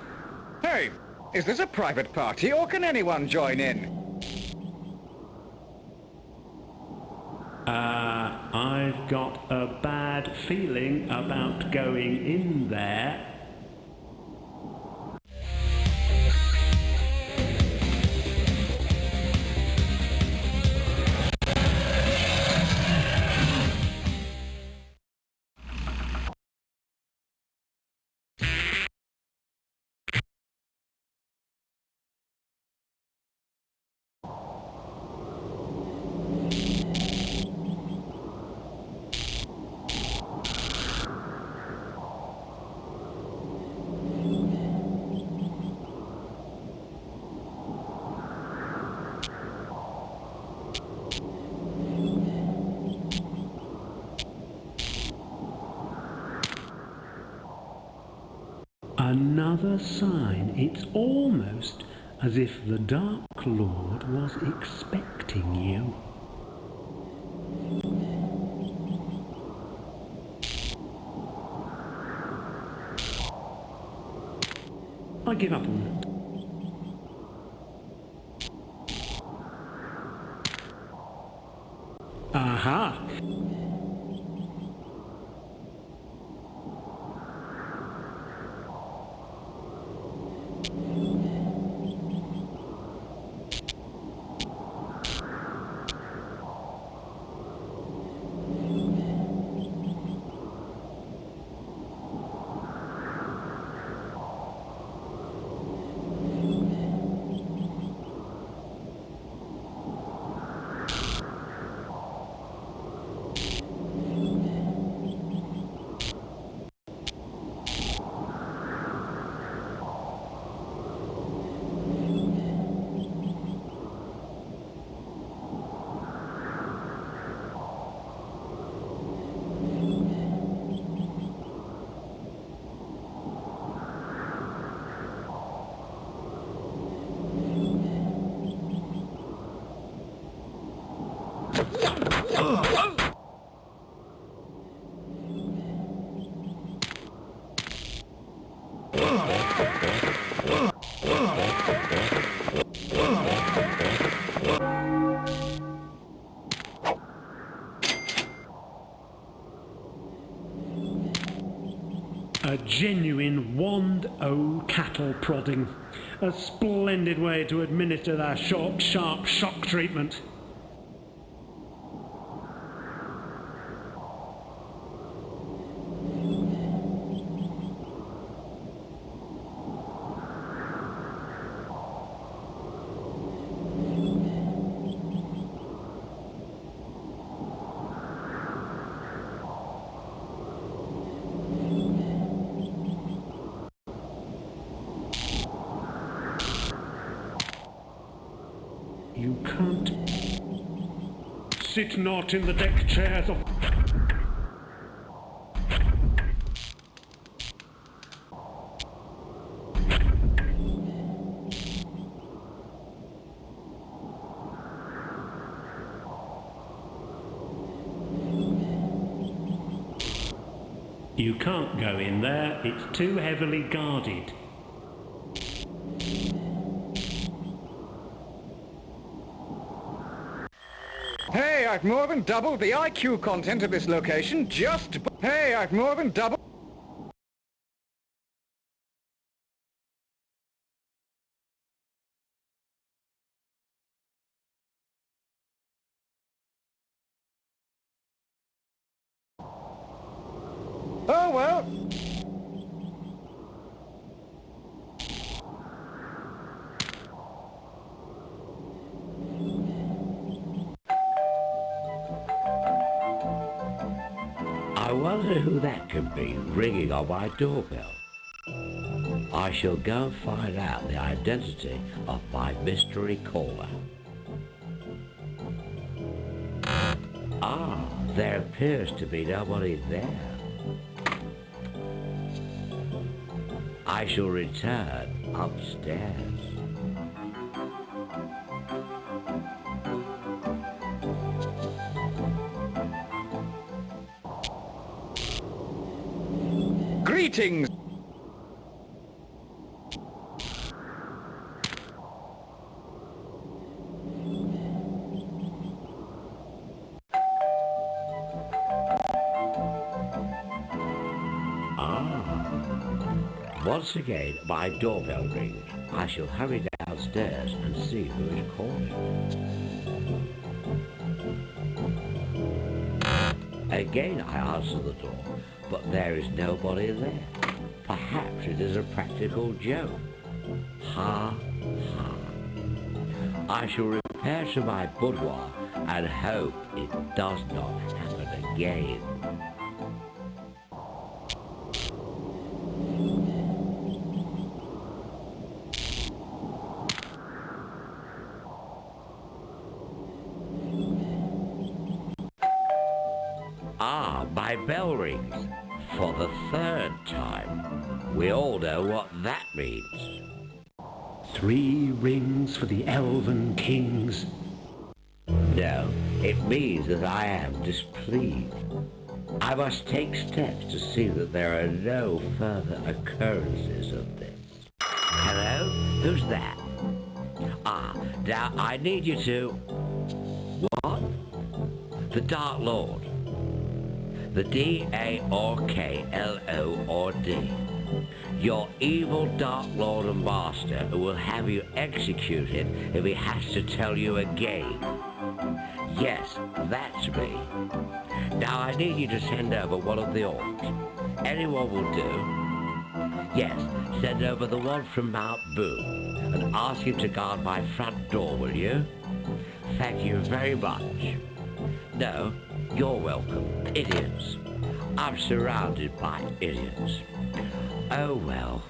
Hey, is this a private party or can anyone join in? I've got a bad feeling about going in there. Another sign. It's almost as if the Dark Lord was expecting you. I give up on that. Aha! A genuine wand-o cattle prodding. A splendid way to administer that short, sharp shock treatment. You can't. Sit not in the deck chairs of... You can't go in there, it's too heavily guarded. Hey, I've more than doubled the IQ content of this location just... Hey, I've more than doubled... Oh, well. I wonder who that could be ringing on my doorbell. I shall go and find out the identity of my mystery caller. Ah, there appears to be nobody there. I shall return upstairs. Greetings! Once again, my doorbell rings. I shall hurry downstairs and see who is calling. Again, I answer the door, but there is nobody there. Perhaps it is a practical joke. Ha, ha. I shall repair to my boudoir and hope it does not happen again. Ah, my bell rings for the third time. We all know what that means. 3 rings for the elven kings. No, it means that I am displeased. I must take steps to see that there are no further occurrences of this. Hello? Who's that? Ah, now I need you to... What? The Dark Lord. The D-A-R-K-L-O-R-D. Your evil Dark Lord and Master who will have you executed if he has to tell you again. Yes, that's me. Now I need you to send over one of the orcs. Anyone will do. Yes, send over the one from Mount Boom and ask him to guard my front door, will you? Thank you very much. No, you're welcome. Idiots. I'm surrounded by idiots. Oh well.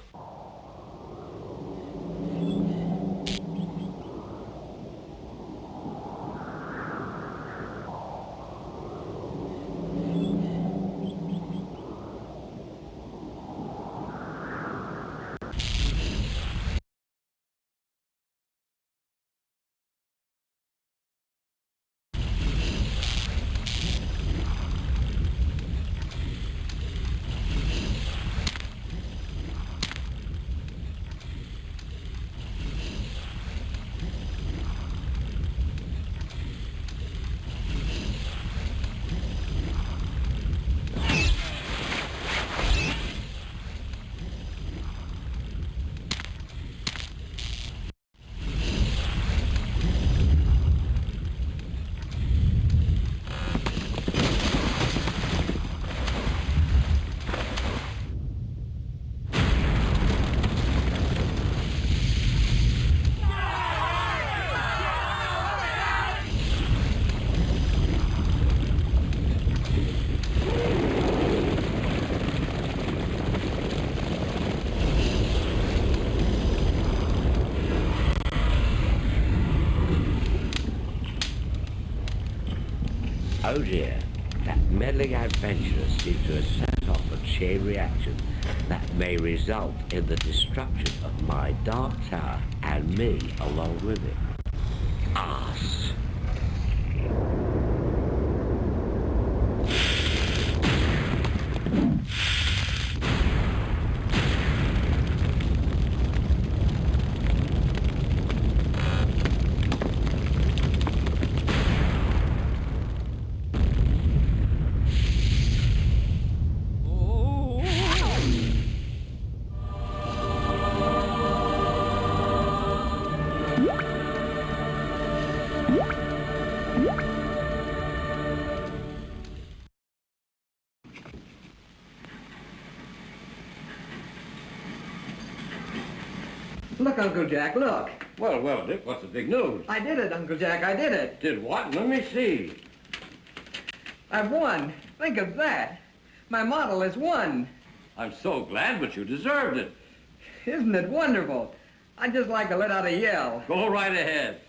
Oh dear, that meddling adventurer seems to have set off a chain reaction that may result in the destruction of my dark tower and me along with it. Arse. Look, Uncle Jack, look. Well, Dick, what's the big news? I did it, Uncle Jack, I did it. Did what? Let me see. I've won. Think of that. My model has won. I'm so glad, but you deserved it. Isn't it wonderful? I'd just like to let out a yell. Go right ahead.